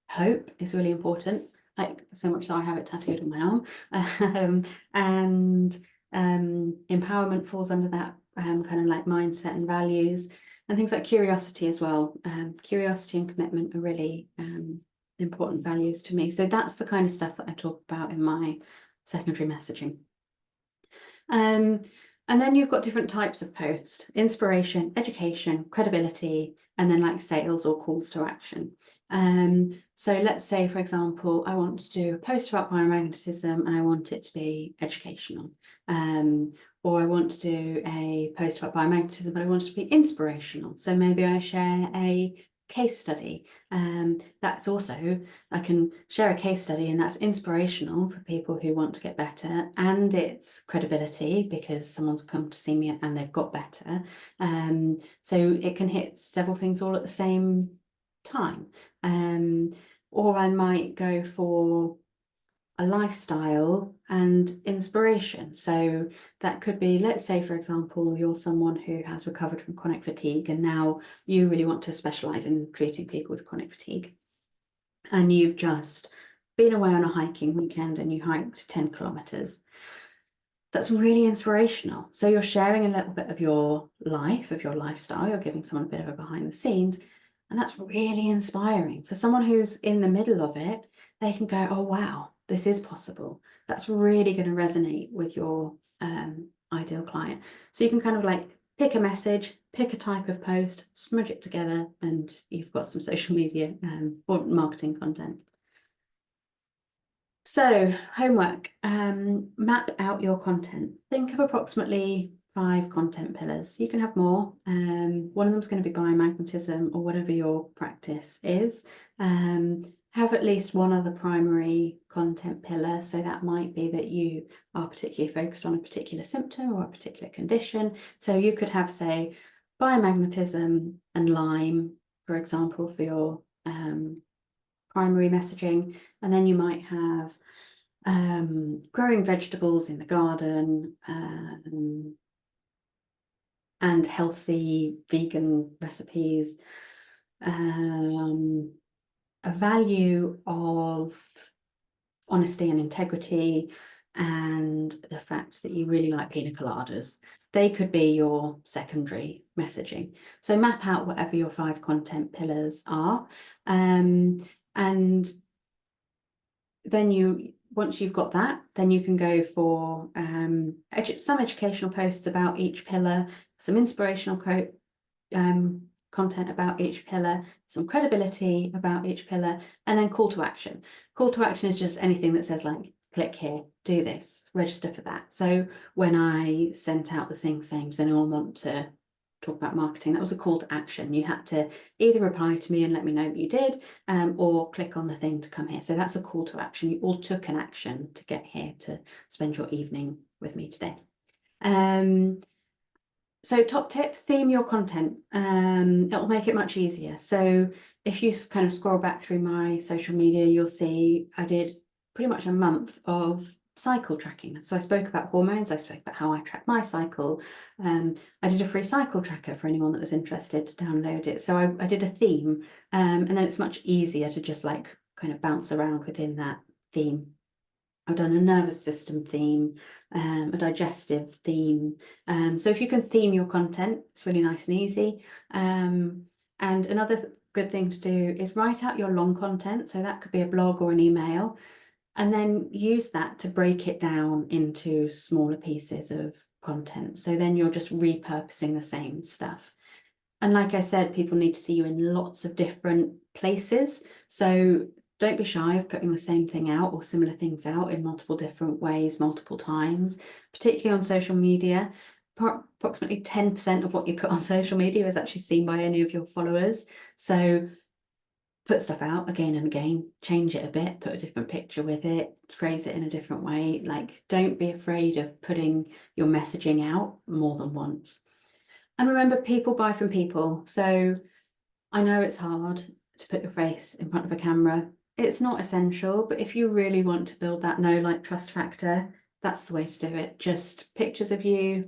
hope is really important, like so much so I have it tattooed on my arm. And empowerment falls under that kind of like mindset and values, and things like curiosity as well. Curiosity and commitment are really important values to me. So that's the kind of stuff that I talk about in my secondary messaging. And then you've got different types of post: inspiration, education, credibility, and then like sales or calls to action. So let's say, for example, I want to do a post about biomagnetism and I want it to be educational. Or I want to do a post about biomagnetism, but I want it to be inspirational. So maybe I share a case study. That's also, I can share a case study, and that's inspirational for people who want to get better, and it's credibility because someone's come to see me and they've got better. So it can hit several things all at the same time. Or I might go for a lifestyle and inspiration. So that could be, let's say, for example, you're someone who has recovered from chronic fatigue and now you really want to specialize in treating people with chronic fatigue. And you've just been away on a hiking weekend and you hiked 10 kilometers. That's really inspirational. So you're sharing a little bit of your life, of your lifestyle. You're giving someone a bit of a behind the scenes. And that's really inspiring. For someone who's in the middle of it, they can go, oh, wow, this is possible. That's really going to resonate with your ideal client. So you can kind of like pick a message, pick a type of post, smudge it together, and you've got some social media or marketing content. So homework, map out your content. Think of approximately 5 content pillars. You can have more. One of them is going to be biomagnetism or whatever your practice is. Have at least one other primary content pillar. So that might be that you are particularly focused on a particular symptom or a particular condition. So you could have, say, biomagnetism and Lyme, for example, for your primary messaging, and then you might have growing vegetables in the garden, and healthy vegan recipes, a value of honesty and integrity, and the fact that you really like pina coladas. They could be your secondary messaging. So map out whatever your 5 content pillars are. And then once you've got that, then you can go for some educational posts about each pillar, some inspirational content about each pillar, some credibility about each pillar, and then call to action. Call to action is just anything that says like, click here, do this, register for that. So when I sent out the thing saying, does anyone want to talk about marketing, that was a call to action. You had to either reply to me and let me know that you did, or click on the thing to come here. So that's a call to action. You all took an action to get here to spend your evening with me today. So top tip, theme your content. It'll make it much easier. So if you kind of scroll back through my social media, you'll see I did pretty much a month of cycle tracking. So I spoke about hormones, I spoke about how I track my cycle. I did a free cycle tracker for anyone that was interested to download it. So I did a theme, and then it's much easier to just like kind of bounce around within that theme. I've done a nervous system theme, a digestive theme. So if you can theme your content, it's really nice and easy. And another good thing to do is write out your long content. So that could be a blog or an email, and then use that to break it down into smaller pieces of content. So then you're just repurposing the same stuff. And like I said, people need to see you in lots of different places. So don't be shy of putting the same thing out or similar things out in multiple different ways, multiple times, particularly on social media. Approximately 10% of what you put on social media is actually seen by any of your followers. So put stuff out again and again, change it a bit, put a different picture with it, phrase it in a different way. Like, don't be afraid of putting your messaging out more than once. And remember, people buy from people. So I know it's hard to put your face in front of a camera. It's not essential, but if you really want to build that know, like, trust factor, that's the way to do it. Just pictures of you,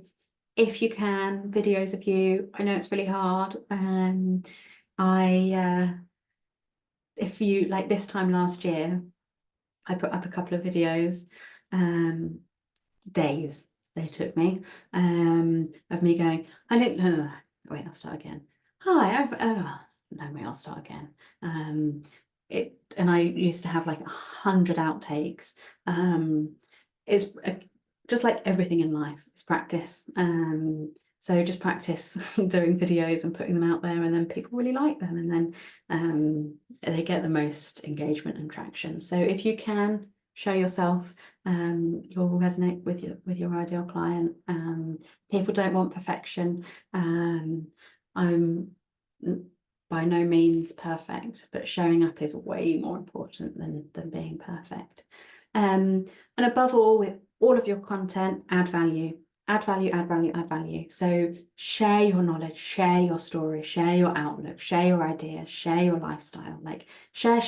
if you can, videos of you. I know it's really hard. If you, like this time last year, I put up a couple of videos, days they took me, of me going, I didn't know, wait, I'll start again. Hi, no, wait, I'll start again. And I used to have like 100 outtakes. It's just like everything in life, it's practice. So just practice doing videos and putting them out there, and then people really like them, and then they get the most engagement and traction. So if you can show yourself, you'll resonate with your ideal client. People don't want perfection. I'm by no means perfect, but showing up is way more important than being perfect. And above all, with all of your content, add value. Add value, add value, add value. So share your knowledge, share your story, share your outlook, share your ideas, share your lifestyle. Like share,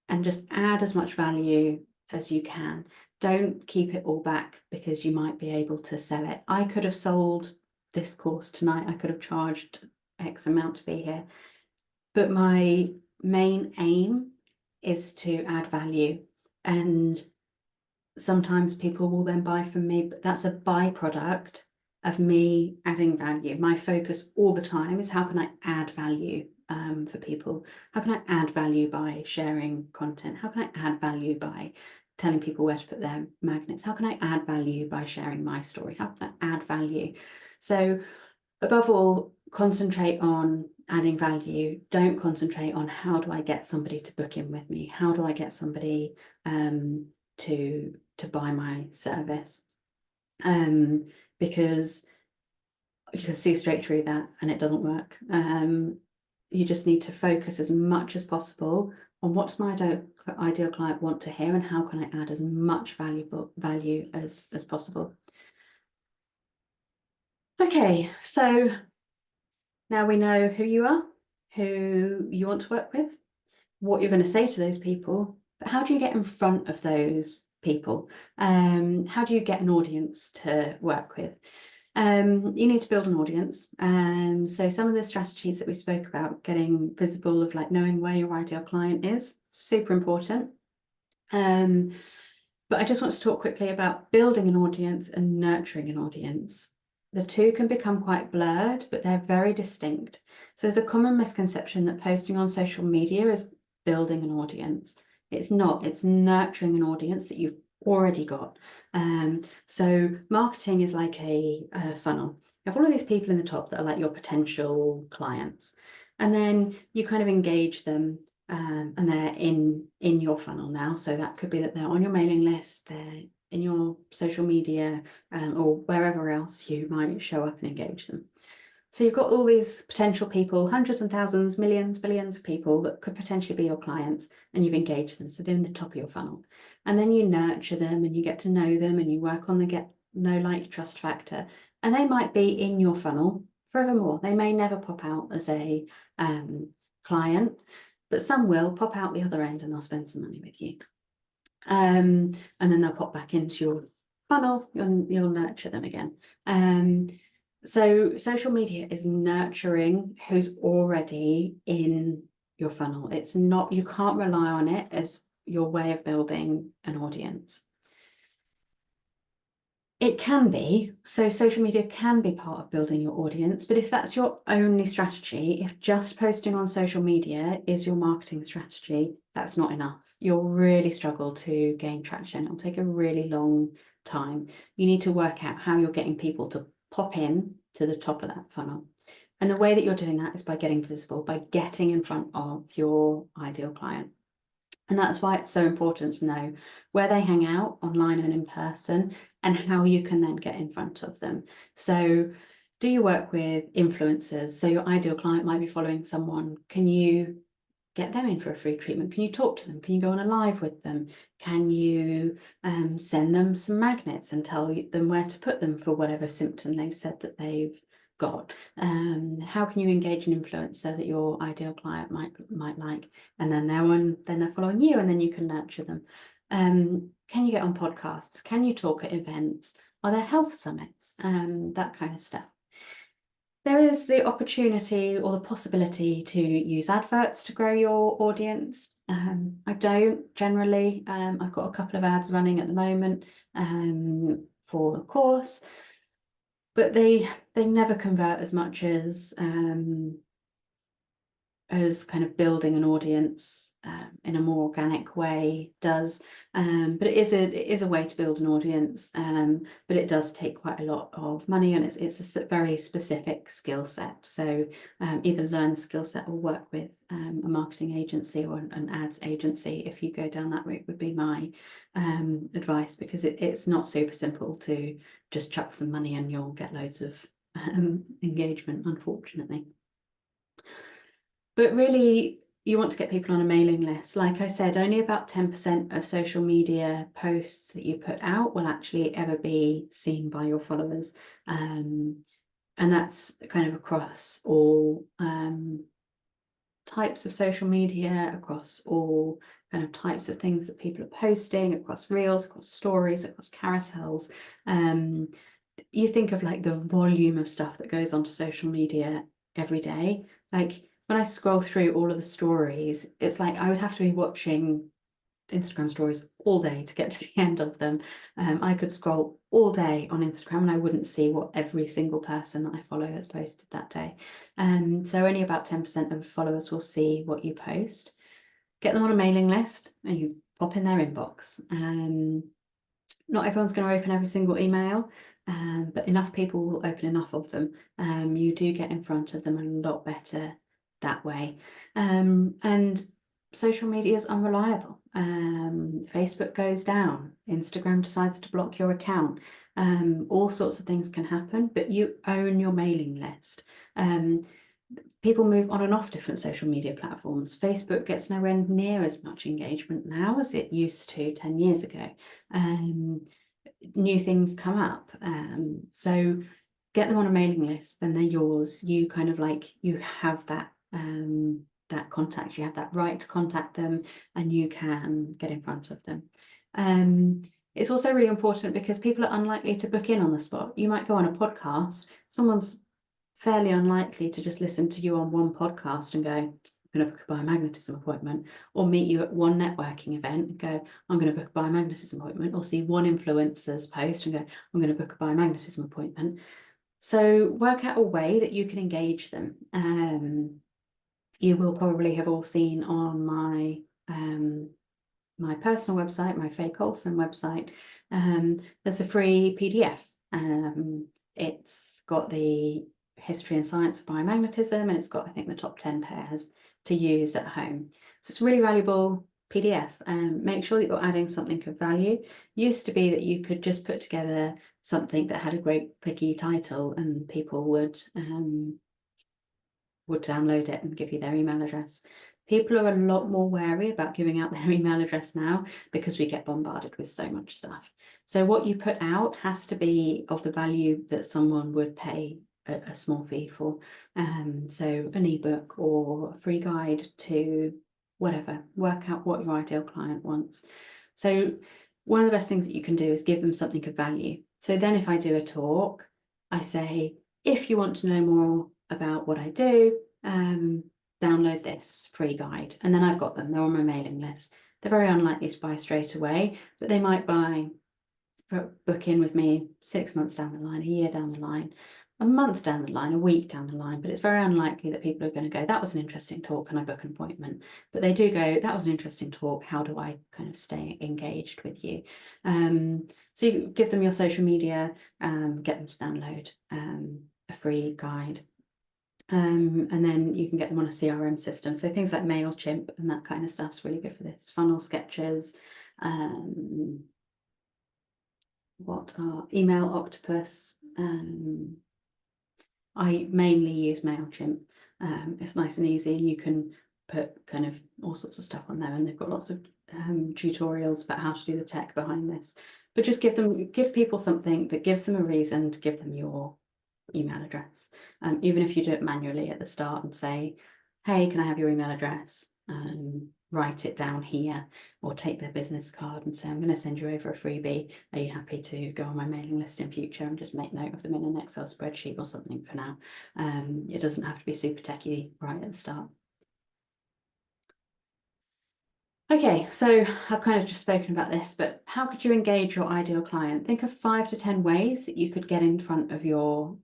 and just add as much value as you can. Don't keep it all back because you might be able to sell it. I could have sold this course tonight. I could have charged X amount to be here. But my main aim is to add value. And sometimes people will then buy from me, but that's a byproduct of me adding value. My focus all the time is how can I add value for people? How can I add value by sharing content? How can I add value by telling people where to put their magnets? How can I add value by sharing my story? How can I add value? So above all, concentrate on adding value. Don't concentrate on how do I get somebody to book in with me? How do I get somebody to buy my service? Because you can see straight through that and it doesn't work. You just need to focus as much as possible on what does my ideal client want to hear and how can I add as much value as possible. Okay, so now we know who you are, who you want to work with, what you're going to say to those people, but how do you get in front of those people? How do you get an audience to work with? You need to build an audience. So some of the strategies that we spoke about, getting visible, of like knowing where your ideal client is, super important. But I just want to talk quickly about building an audience and nurturing an audience. The two can become quite blurred, but they're very distinct. So there's a common misconception that posting on social media is building an audience. It's not, it's nurturing an audience that you've already got. So marketing is like a funnel. You have all of these people in the top that are like your potential clients. And then you kind of engage them, and they're in your funnel now. So that could be that they're on your mailing list, they're in your social media, or wherever else you might show up and engage them. So you've got all these potential people, hundreds and thousands, millions, billions of people that could potentially be your clients, and you've engaged them. So they're in the top of your funnel. And then you nurture them and you get to know them and you work on the get, know, like, trust factor. And they might be in your funnel forevermore. They may never pop out as a client, but some will pop out the other end and they'll spend some money with you. And then they'll pop back into your funnel, you'll nurture them again. So social media is nurturing who's already in your funnel. It's not, you can't rely on it as your way of building an audience. It can be, so social media can be part of building your audience, but if that's your only strategy, if just posting on social media is your marketing strategy, that's not enough. You'll really struggle to gain traction. It'll take a really long time. You need to work out how you're getting people to pop in to the top of that funnel. And the way that you're doing that is by getting visible, by getting in front of your ideal client. And that's why it's so important to know where they hang out online and in person, and how you can then get in front of them. So do you work with influencers? So your ideal client might be following someone. Can you get them in for a free treatment? Can you talk to them? Can you go on a live with them? Can you send them some magnets and tell them where to put them for whatever symptom they've said that they've got? How can you engage an influencer that your ideal client might like, and then they're following you, and then you can nurture them? Can you get on podcasts? Can you talk at events? Are there health summits? That kind of stuff. There is the opportunity or the possibility to use adverts to grow your audience. I don't generally. I've got a couple of ads running at the moment for the course, but they never convert as much as kind of building an audience in a more organic way does. But it is a way to build an audience, but it does take quite a lot of money, and it's a very specific skill set. So either learn the skill set or work with a marketing agency or an ads agency. If you go down that route, would be my advice, because it's not super simple to just chuck some money and you'll get loads of engagement, unfortunately. But really, you want to get people on a mailing list. Like I said, only about 10% of social media posts that you put out will actually ever be seen by your followers. And that's kind of across all types of social media, across all kind of types of things that people are posting, across reels, across stories, across carousels. You think of like the volume of stuff that goes onto social media every day. Like when I scroll through all of the stories, it's like I would have to be watching Instagram stories all day to get to the end of them. I could scroll all day on Instagram and I wouldn't see what every single person that I follow has posted that day. So only about 10% of followers will see what you post. Get them on a mailing list and you pop in their inbox. Not everyone's going to open every single email, but enough people will open enough of them. You do get in front of them a lot better that way. And social media is unreliable. Facebook goes down, Instagram decides to block your account. All sorts of things can happen, but you own your mailing list. People move on and off different social media platforms. Facebook gets nowhere near as much engagement now as it used to 10 years ago. New things come up. So get them on a mailing list, then they're yours. You kind of like, you have that that contact, you have that right to contact them, and you can get in front of them. It's also really important because people are unlikely to book in on the spot. You might go on a podcast, someone's fairly unlikely to just listen to you on one podcast and go, going to book a biomagnetism appointment, or meet you at one networking event and go, I'm going to book a biomagnetism appointment, or see one influencer's post and go, I'm going to book a biomagnetism appointment. So work out a way that you can engage them. You will probably have all seen on my my personal website, my Faye Colson website, there's a free PDF. It's got the history and science of biomagnetism, and it's got, I think, the top 10 pairs to use at home. So it's a really valuable PDF. Make sure that you're adding something of value. Used to be that you could just put together something that had a great clicky title and people would download it and give you their email address. People are a lot more wary about giving out their email address now because we get bombarded with so much stuff. So what you put out has to be of the value that someone would pay a small fee for. So an ebook or a free guide to whatever, work out what your ideal client wants. So one of the best things that you can do is give them something of value. So then if I do a talk, I say, if you want to know more about what I do, download this free guide. And then I've got them, they're on my mailing list. They're very unlikely to buy straight away, but they might book in with me 6 months down the line, a year down the line, a month down the line, a week down the line. But it's very unlikely that people are going to go, that was an interesting talk, can I book an appointment? But they do go, that was an interesting talk, how do I kind of stay engaged with you? So you give them your social media, get them to download a free guide. And then you can get them on a CRM system. So things like MailChimp and that kind of stuff is really good for this. Funnel sketches, what are Email Octopus. I mainly use MailChimp. It's nice and easy, and you can put kind of all sorts of stuff on there, and they've got lots of tutorials about how to do the tech behind this. But just give people something that gives them a reason to give them your email address, even if you do it manually at the start and say, hey, can I have your email address? Write it down here, or take their business card and say, I'm going to send you over a freebie. Are you happy to go on my mailing list in future? And just make note of them in an Excel spreadsheet or something for now. It doesn't have to be super techy right at the start. Okay, so I've kind of just spoken about this, but how could you engage your ideal client? Think of 5 to 10 ways that you could get in front of your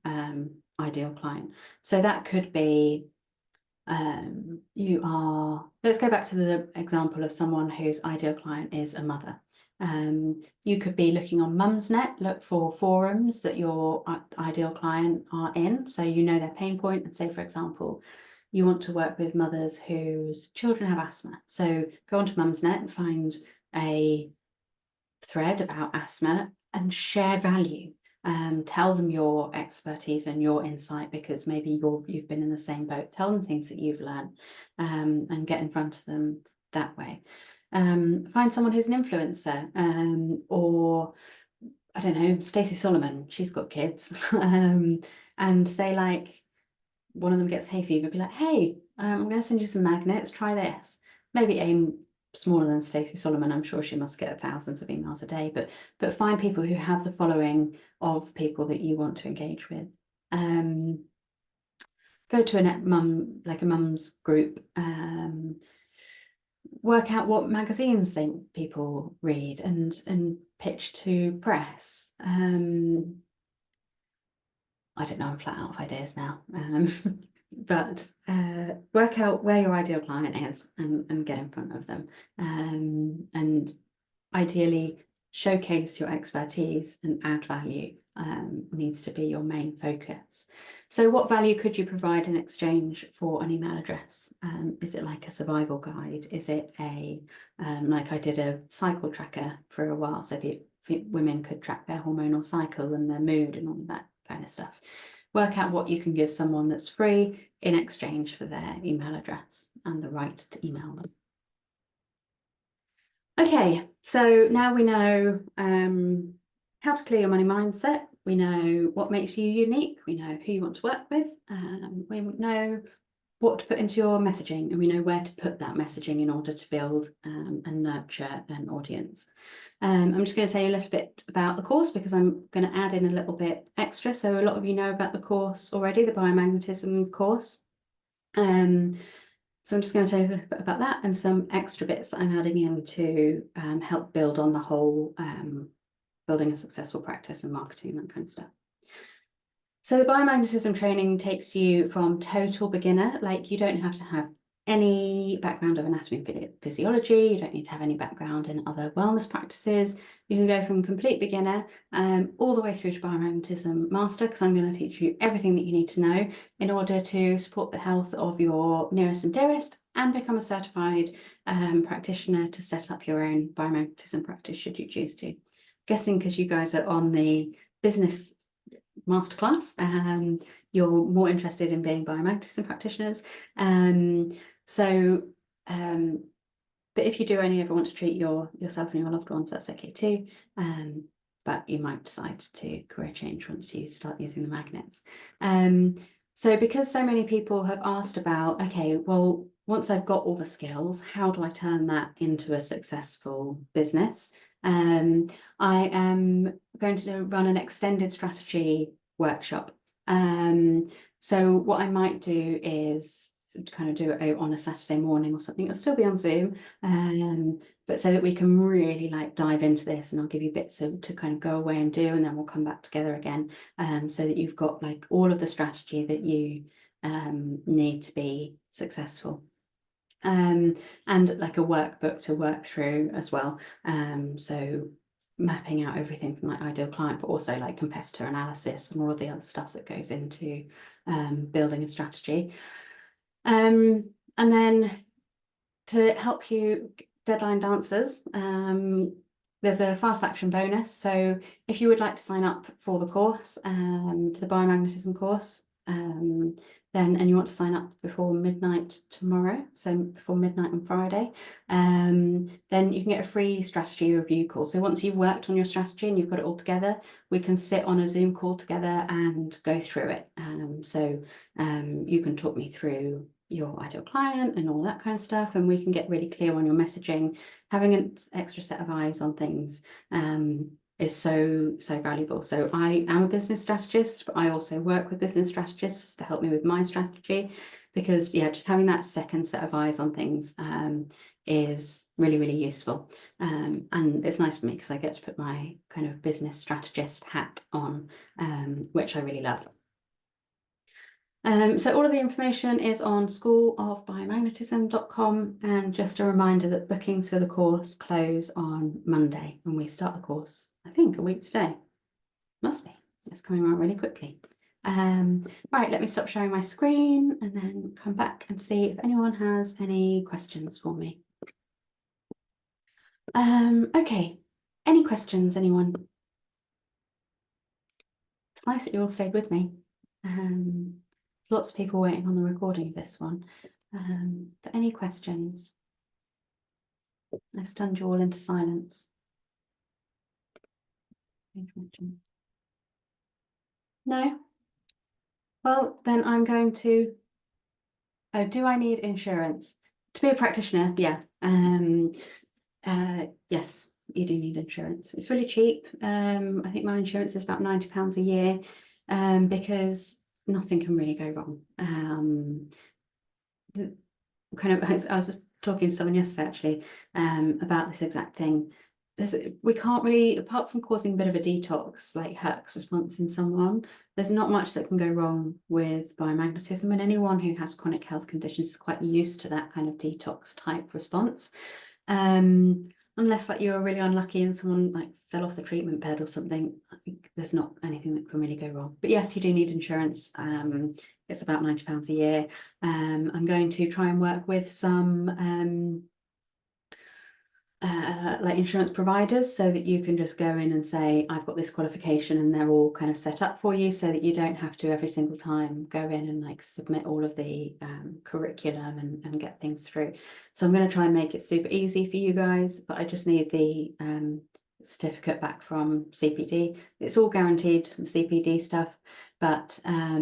ideal client. So that could be, let's go back to the example of someone whose ideal client is a mother. You could be looking on Mumsnet, look for forums that your ideal client are in, so you know their pain point, and say, for example, you want to work with mothers whose children have asthma. So go onto Mumsnet and find a thread about asthma and share value. Tell them your expertise and your insight, because maybe you've been in the same boat. Tell them things that you've learned, and get in front of them that way. Find someone who's an influencer, or I don't know, Stacey Solomon, she's got kids, and say, like, one of them gets hay fever, be like, hey, I'm going to send you some magnets, try this. Maybe aim smaller than Stacey Solomon. I'm sure she must get thousands of emails a day, but find people who have the following of people that you want to engage with. Go to a mum's group, work out what magazines people read and pitch to press. I don't know, I'm flat out of ideas now. But work out where your ideal client is and get in front of them. And ideally showcase your expertise and add value needs to be your main focus. So what value could you provide in exchange for an email address? Is it like a survival guide? Is it like I did a cycle tracker for a while, so women could track their hormonal cycle and their mood and all that kind of stuff. Work out what you can give someone that's free in exchange for their email address and the right to email them. Okay, so now we know how to clear your money mindset. We know what makes you unique. We know who you want to work with. We know what to put into your messaging, and we know where to put that messaging in order to build and nurture an audience. I'm just going to tell you a little bit about the course, because I'm going to add in a little bit extra. So a lot of you know about the course already, the biomagnetism course. So So I'm just going to tell you a little bit about that and some extra bits that I'm adding in to help build on the whole building a successful practice and marketing, that kind of stuff. So the biomagnetism training takes you from total beginner, like you don't have to have any background of anatomy and physiology, you don't need to have any background in other wellness practices. You can go from complete beginner all the way through to biomagnetism master, because I'm going to teach you everything that you need to know in order to support the health of your nearest and dearest and become a certified practitioner to set up your own biomagnetism practice should you choose to. Guessing because you guys are on the business masterclass, you're more interested in being biomagnetism practitioners. But if you do only ever want to treat yourself and your loved ones, that's okay too. But you might decide to career change once you start using the magnets. So because so many people have asked about, okay, well, once I've got all the skills, how do I turn that into a successful business? I am going to run an extended strategy workshop. So what I might do is kind of do it on a Saturday morning or something. It'll still be on Zoom, but so that we can really like dive into this, and I'll give you bits to kind of go away and do, and then we'll come back together again, so that you've got like all of the strategy that you need to be successful. And like a workbook to work through as well. So mapping out everything from like ideal client, but also like competitor analysis and all of the other stuff that goes into building a strategy. And then to help you deadline dancers, there's a fast action bonus. So if you would like to sign up for the course, for the biomagnetism course, and you want to sign up before midnight tomorrow, so before midnight on Friday, then you can get a free strategy review call. So once you've worked on your strategy and you've got it all together, we can sit on a Zoom call together and go through it. So you can talk me through your ideal client and all that kind of stuff, and we can get really clear on your messaging. Having an extra set of eyes on things is so valuable. So I am a business strategist, but I also work with business strategists to help me with my strategy, because yeah, just having that second set of eyes on things is really useful. And it's nice for me because I get to put my kind of business strategist hat on, which I really love. So all of the information is on schoolofbiomagnetism.com, and just a reminder that bookings for the course close on Monday, and we start the course, I think, a week today. Must be. It's coming around really quickly. Right, let me stop sharing my screen and then come back and see if anyone has any questions for me. Okay, any questions, anyone? It's nice that you all stayed with me. There's lots of people waiting on the recording of this one. But any questions? I've stunned you all into silence. No? Well, then I'm going to... Oh, do I need insurance? To be a practitioner, yeah. Yes, you do need insurance. It's really cheap. I think my insurance is about £90 a year, because nothing can really go wrong. I was just talking to someone yesterday actually about this exact thing. We can't really, apart from causing a bit of a detox, like Herc's response in someone, there's not much that can go wrong with biomagnetism, and anyone who has chronic health conditions is quite used to that kind of detox type response. Unless like you're really unlucky and someone like fell off the treatment bed or something, I think there's not anything that can really go wrong. But yes, you do need insurance. It's about £90 a year. I'm going to try and work with some like insurance providers, so that you can just go in and say, I've got this qualification, and they're all kind of set up for you, so that you don't have to every single time go in and like submit all of the curriculum and get things through. So I'm going to try and make it super easy for you guys, but I just need the certificate back from CPD. It's all guaranteed, the CPD stuff, but I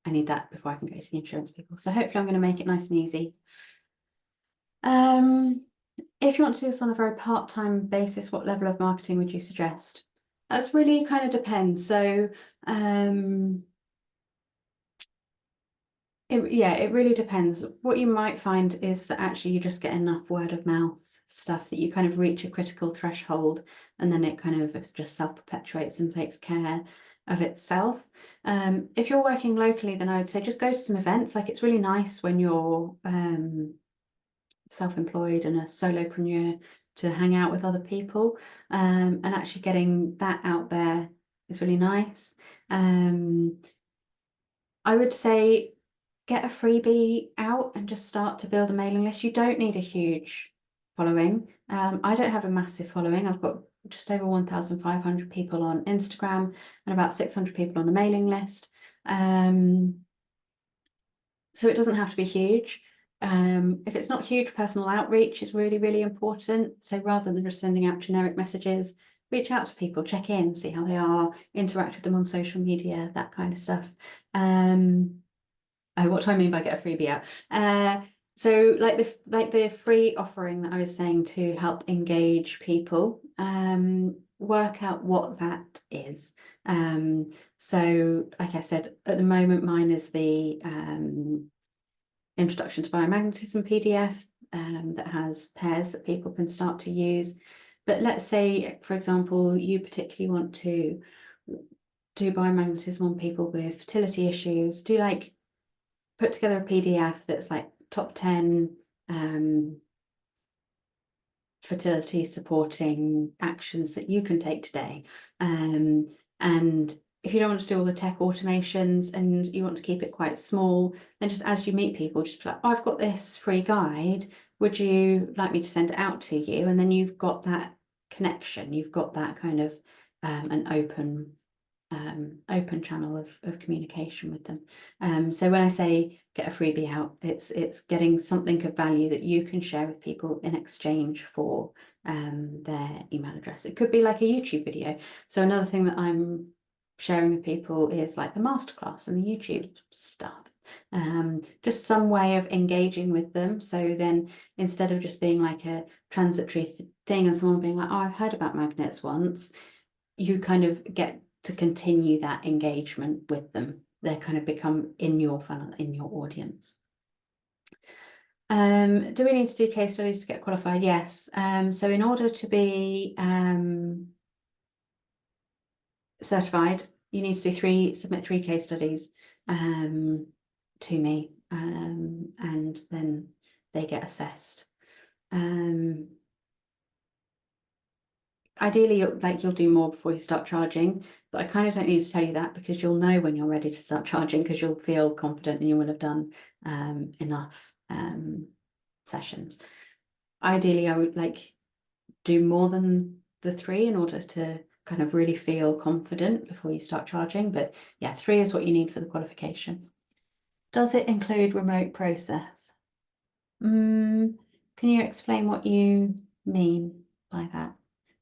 need that before I can go to the insurance people. So hopefully I'm going to make it nice and easy. If you want to do this on a very part-time basis, what level of marketing would you suggest? That's really kind of depends. So it it really depends. What you might find is that actually you just get enough word of mouth stuff that you kind of reach a critical threshold, and then it kind of just self-perpetuates and takes care of itself. If you're working locally, then I would say just go to some events. Like, it's really nice when you're self-employed and a solopreneur to hang out with other people, and actually getting that out there is really nice. I would say get a freebie out and just start to build a mailing list. You don't need a huge following. I don't have a massive following. I've got just over 1,500 people on Instagram and about 600 people on a mailing list. So it doesn't have to be huge. If it's not huge, personal outreach is really, really important. So rather than just sending out generic messages, reach out to people, check in, see how they are, interact with them on social media, that kind of stuff. Oh, what do I mean by get a freebie out? So like the free offering that I was saying to help engage people, work out what that is. So like I said, at the moment, mine is the Introduction to Biomagnetism PDF that has pairs that people can start to use. But let's say, for example, you particularly want to do biomagnetism on people with fertility issues. Do like put together a PDF that's like top 10 fertility supporting actions that you can take today. And if you don't want to do all the tech automations and you want to keep it quite small, then just as you meet people, just be like, oh, I've got this free guide. Would you like me to send it out to you? And then you've got that connection. You've got that kind of an open channel of communication with them. So when I say get a freebie out, it's getting something of value that you can share with people in exchange for their email address. It could be like a YouTube video. So another thing that I'm sharing with people is like the masterclass and the YouTube stuff. Just some way of engaging with them. So then instead of just being like a transitory thing and someone being like, oh, I've heard about magnets once, you kind of get to continue that engagement with them. They kind of become in your funnel, in your audience. Do we need to do case studies to get qualified? Yes. So in order to be certified, you need to submit 3 case studies to me, and then they get assessed. Ideally, you'll do more before you start charging, but I kind of don't need to tell you that, because you'll know when you're ready to start charging, because you'll feel confident and you will have done enough sessions. Ideally, I would like do more than the 3 in order to kind of really feel confident before you start charging. But yeah, 3 is what you need for the qualification. Does it include remote process? Can you explain what you mean by that?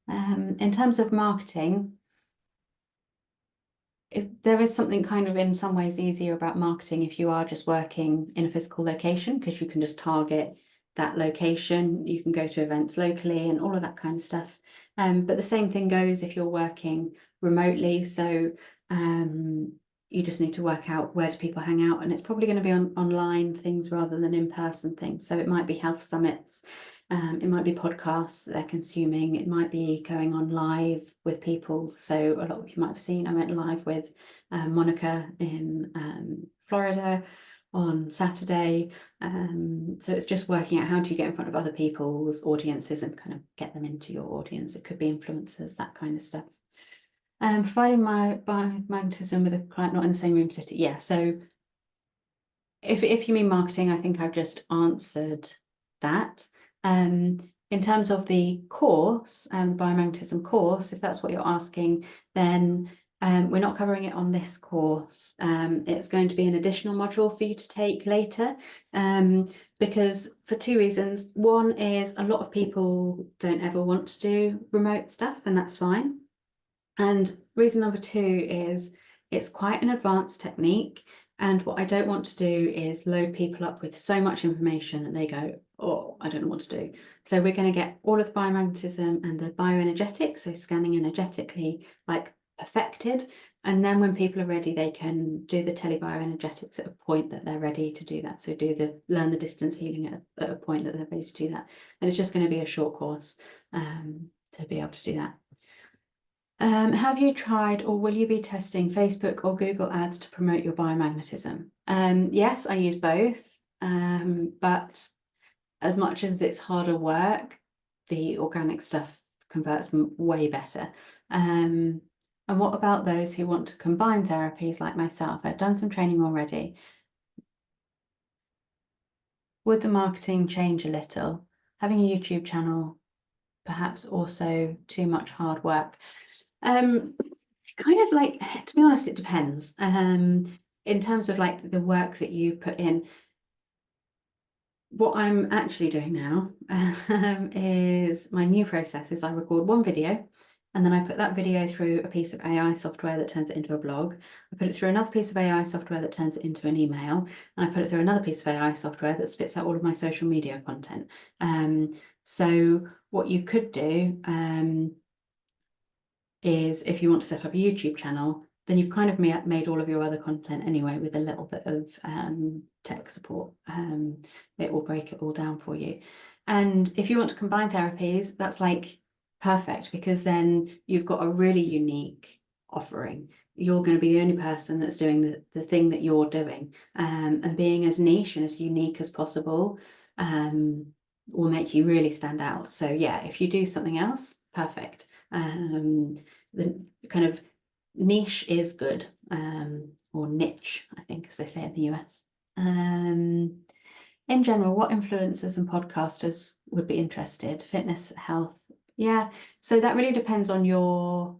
In terms of marketing, there is something kind of in some ways easier about marketing if you are just working in a physical location, because you can just target that location. You can go to events locally and all of that kind of stuff. But the same thing goes if you're working remotely. So you just need to work out where do people hang out, and it's probably going to be online things rather than in-person things. So it might be health summits, it might be podcasts they're consuming, it might be going on live with people. So a lot of you might have seen, I went live with Monica in Florida on Saturday. So it's just working out how do you get in front of other people's audiences and kind of get them into your audience. It could be influencers, that kind of stuff. Providing my biomagnetism with a client not in the same room city. Yeah, so if you mean marketing, I think I've just answered that. In terms of the course, biomagnetism course, if that's what you're asking, then we're not covering it on this course. It's going to be an additional module for you to take later, because for 2 reasons. One is a lot of people don't ever want to do remote stuff, and that's fine. And reason number 2 is it's quite an advanced technique. And what I don't want to do is load people up with so much information that they go, oh, I don't know what to do. So we're going to get all of the biomagnetism and the bioenergetics, so scanning energetically, like perfected. And then when people are ready, they can do the telebioenergetics at a point that they're ready to do that. So learn the distance healing at a point that they're ready to do that. And it's just going to be a short course to be able to do that. Have you tried or will you be testing Facebook or Google ads to promote your biomagnetism? Yes, I use both, but as much as it's harder work, the organic stuff converts way better. And what about those who want to combine therapies like myself? I've done some training already. Would the marketing change a little? Having a YouTube channel, perhaps also too much hard work? Kind of like, to be honest, it depends. In terms of like the work that you put in, what I'm actually doing now is my new process is I record one video and then I put that video through a piece of AI software that turns it into a blog. I put it through another piece of AI software that turns it into an email, and I put it through another piece of AI software that spits out all of my social media content. So what you could do is if you want to set up a YouTube channel, then you've kind of made all of your other content anyway with a little bit of tech support. It will break it all down for you. And if you want to combine therapies, that's like perfect, because then you've got a really unique offering. You're going to be the only person that's doing the thing that you're doing, and being as niche and as unique as possible will make you really stand out. So yeah, if you do something else, perfect. The kind of niche is good, or niche, I think, as they say in the US. In general, what influencers and podcasters would be interested? Fitness, health? Yeah, so that really depends on your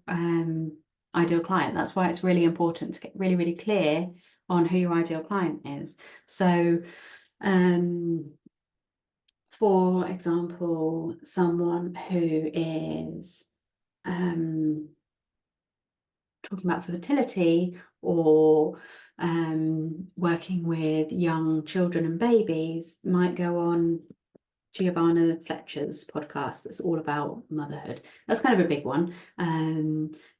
ideal client. That's why it's really important to get really, really clear on who your ideal client is. So, for example, someone who is talking about fertility or working with young children and babies might go on Giovanna Fletcher's podcast that's all about motherhood. That's kind of a big one,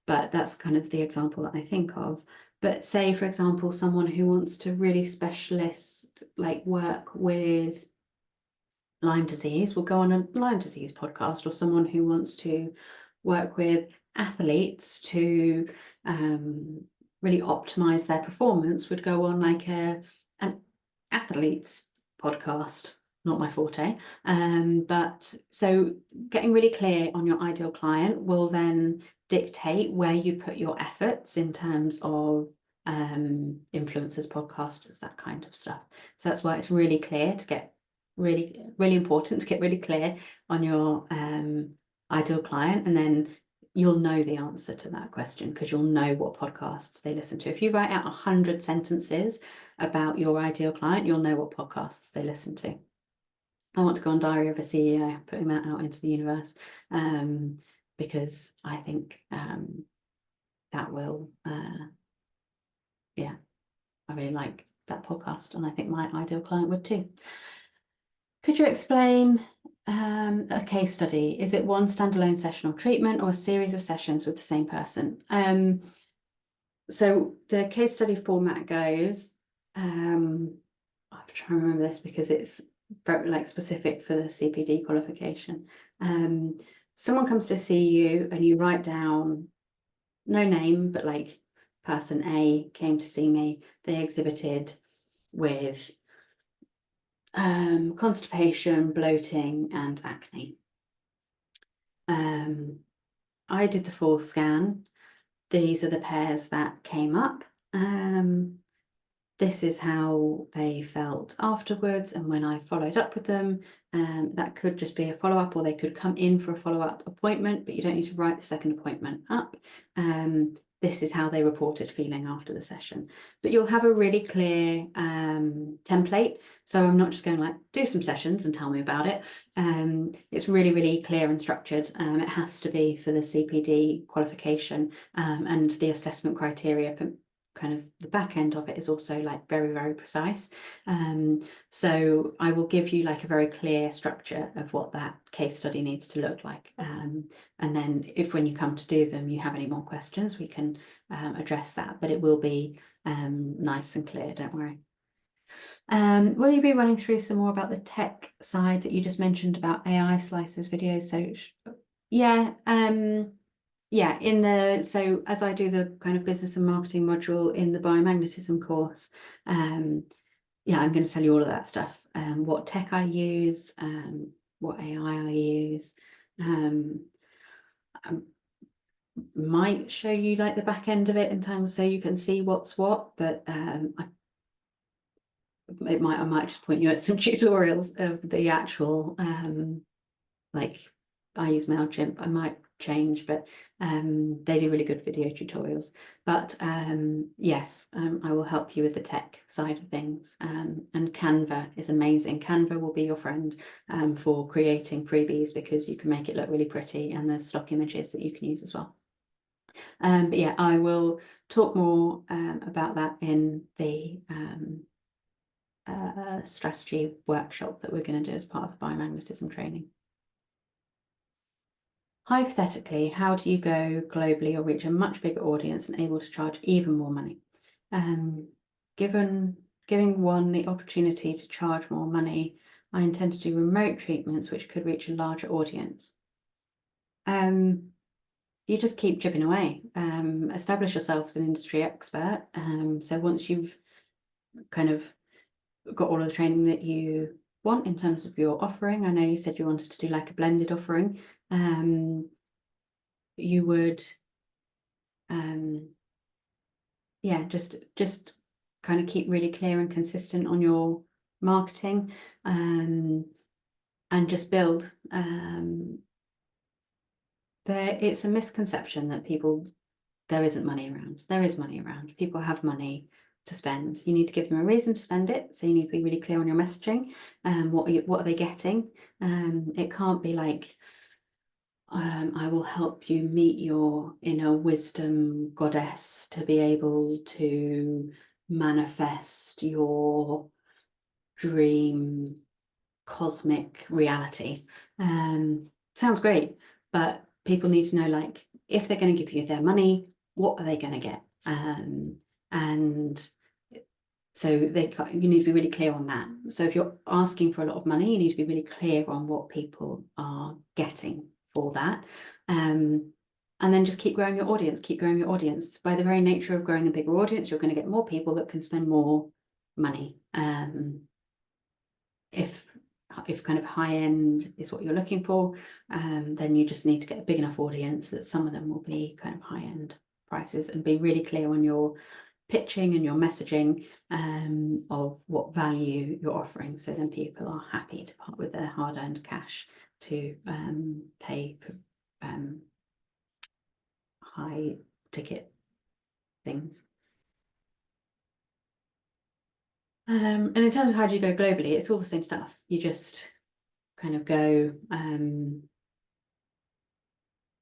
but that's kind of the example that I think of. But say, for example, someone who wants to really specialist like work with Lyme disease will go on a Lyme disease podcast, or someone who wants to work with athletes to really optimize their performance would go on like an athletes podcast. Not my forte, but so getting really clear on your ideal client will then dictate where you put your efforts in terms of influencers, podcasters, that kind of stuff. So that's why it's really clear to get really important to get really clear on your ideal client, and then you'll know the answer to that question because you'll know what podcasts they listen to. If you write out 100 sentences about your ideal client, you'll know what podcasts they listen to. I want to go on Diary of a CEO, putting that out into the universe, because I think that will yeah, I really like that podcast, and I think my ideal client would too. Could you explain a case study? Is it one standalone session or treatment, or a series of sessions with the same person? So the case study format goes, I have to try and remember this because it's very like specific for the CPD qualification. Someone comes to see you and you write down, no name, but like person A came to see me. They exhibited with constipation, bloating, and acne. I did the full scan. These are the pairs that came up. This is how they felt afterwards, and when I followed up with them, that could just be a follow-up, or they could come in for a follow-up appointment, but you don't need to write the second appointment up. This is how they reported feeling after the session. But you'll have a really clear template. So I'm not just going like, do some sessions and tell me about it. It's really, really clear and structured. It has to be for the CPD qualification, and the assessment criteria kind of the back end of it is also like very, very precise. So I will give you like a very clear structure of what that case study needs to look like. And then if when you come to do them, you have any more questions, we can address that, but it will be nice and clear, don't worry. Will you be running through some more about the tech side that you just mentioned about AI slices videos? So yeah, yeah, so as I do the kind of business and marketing module in the biomagnetism course, yeah, I'm going to tell you all of that stuff, what tech I use, what AI I use. I might show you like the back end of it in terms so you can see what's what, but I might just point you at some tutorials of the actual like I use MailChimp. I might change, but they do really good video tutorials. But yes, I will help you with the tech side of things. And Canva is amazing. Canva will be your friend for creating freebies because you can make it look really pretty, and there's stock images that you can use as well. But yeah, I will talk more about that in the strategy workshop that we're going to do as part of the biomagnetism training. Hypothetically, how do you go globally or reach a much bigger audience and able to charge even more money? Giving one the opportunity to charge more money, I intend to do remote treatments which could reach a larger audience. You just keep chipping away, establish yourself as an industry expert. So once you've kind of got all of the training that you want in terms of your offering, I know you said you wanted to do like a blended offering. You would, yeah, just kind of keep really clear and consistent on your marketing, and just build. It's a misconception that there isn't money around. There is money around. People have money to spend. You need to give them a reason to spend it. So you need to be really clear on your messaging. What are they getting? It can't be like, I will help you meet your inner wisdom goddess to be able to manifest your dream cosmic reality. Sounds great, but people need to know, like, if they're going to give you their money, what are they going to get? And so you need to be really clear on that. So if you're asking for a lot of money, you need to be really clear on what people are getting for that. And then just keep growing your audience, keep growing your audience. By the very nature of growing a bigger audience, you're going to get more people that can spend more money. If kind of high end is what you're looking for, then you just need to get a big enough audience that some of them will be kind of high end prices, and be really clear on your pitching and your messaging of what value you're offering, so then people are happy to part with their hard-earned cash to pay for high ticket things. And in terms of how do you go globally, it's all the same stuff. You just kind of go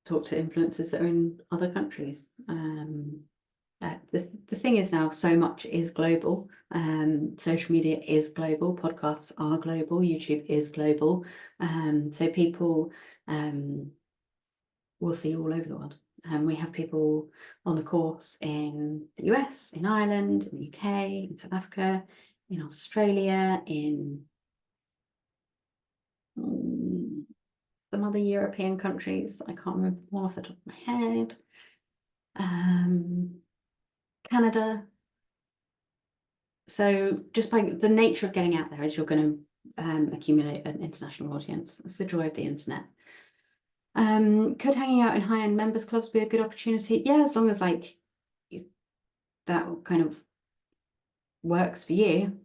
talk to influencers that are in other countries. The thing is now, so much is global. Social media is global. Podcasts are global. YouTube is global. So people will see all over the world. We have people on the course in the US, in Ireland, in the UK, in South Africa, in Australia, in some other European countries that I can't remember one off the top of my head. Canada. So just by the nature of getting out there is you're going to accumulate an international audience. That's the joy of the internet. Could hanging out in high-end members clubs be a good opportunity? Yeah, as long as like that kind of works for you.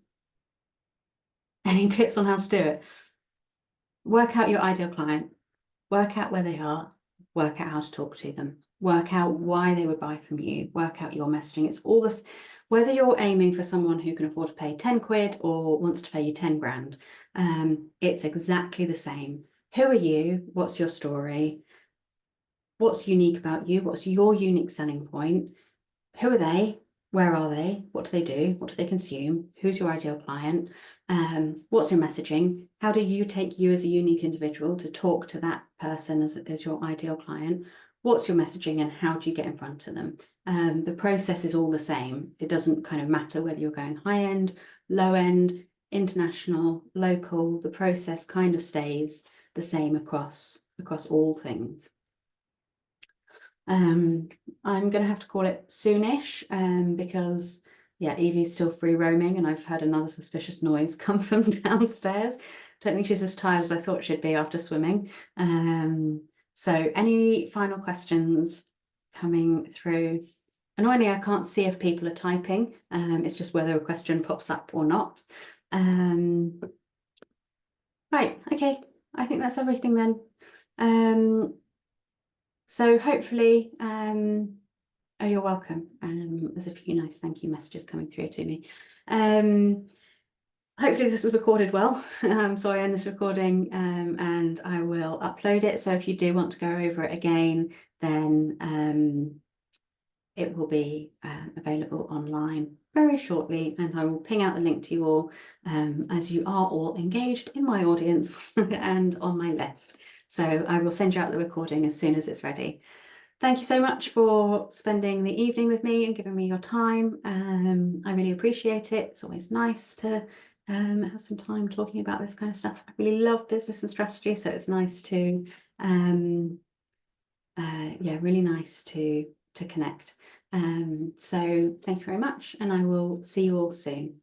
Any tips on how to do it? Work out your ideal client, work out where they are, work out how to talk to them, work out why they would buy from you, work out your messaging. It's all this, whether you're aiming for someone who can afford to pay 10 quid or wants to pay you 10 grand, it's exactly the same. Who are you? What's your story? What's unique about you? What's your unique selling point? Who are they? where are they? What do they do? What do they consume? Who's your ideal client? What's your messaging? How do you take you as a unique individual to talk to that person as your ideal client? What's your messaging and how do you get in front of them? The process is all the same. It doesn't kind of matter whether you're going high end, low end, international, local. The process kind of stays the same across all things. I'm going to have to call it soonish because yeah, Evie's still free roaming and I've heard another suspicious noise come from downstairs. Don't think she's as tired as I thought she'd be after swimming. So any final questions coming through? Annoyingly, I can't see if people are typing. It's just whether a question pops up or not. Right, okay, I think that's everything then. So hopefully, oh, you're welcome. There's a few nice thank you messages coming through to me. Hopefully this was recorded well. So I end this recording and I will upload it. So if you do want to go over it again, then it will be available online very shortly, and I will ping out the link to you all as you are all engaged in my audience and on my list. So I will send you out the recording as soon as it's ready. Thank you so much for spending the evening with me and giving me your time. I really appreciate it. It's always nice to have some time talking about this kind of stuff. I really love business and strategy, so it's nice to, yeah, really nice to connect. So thank you very much, and I will see you all soon.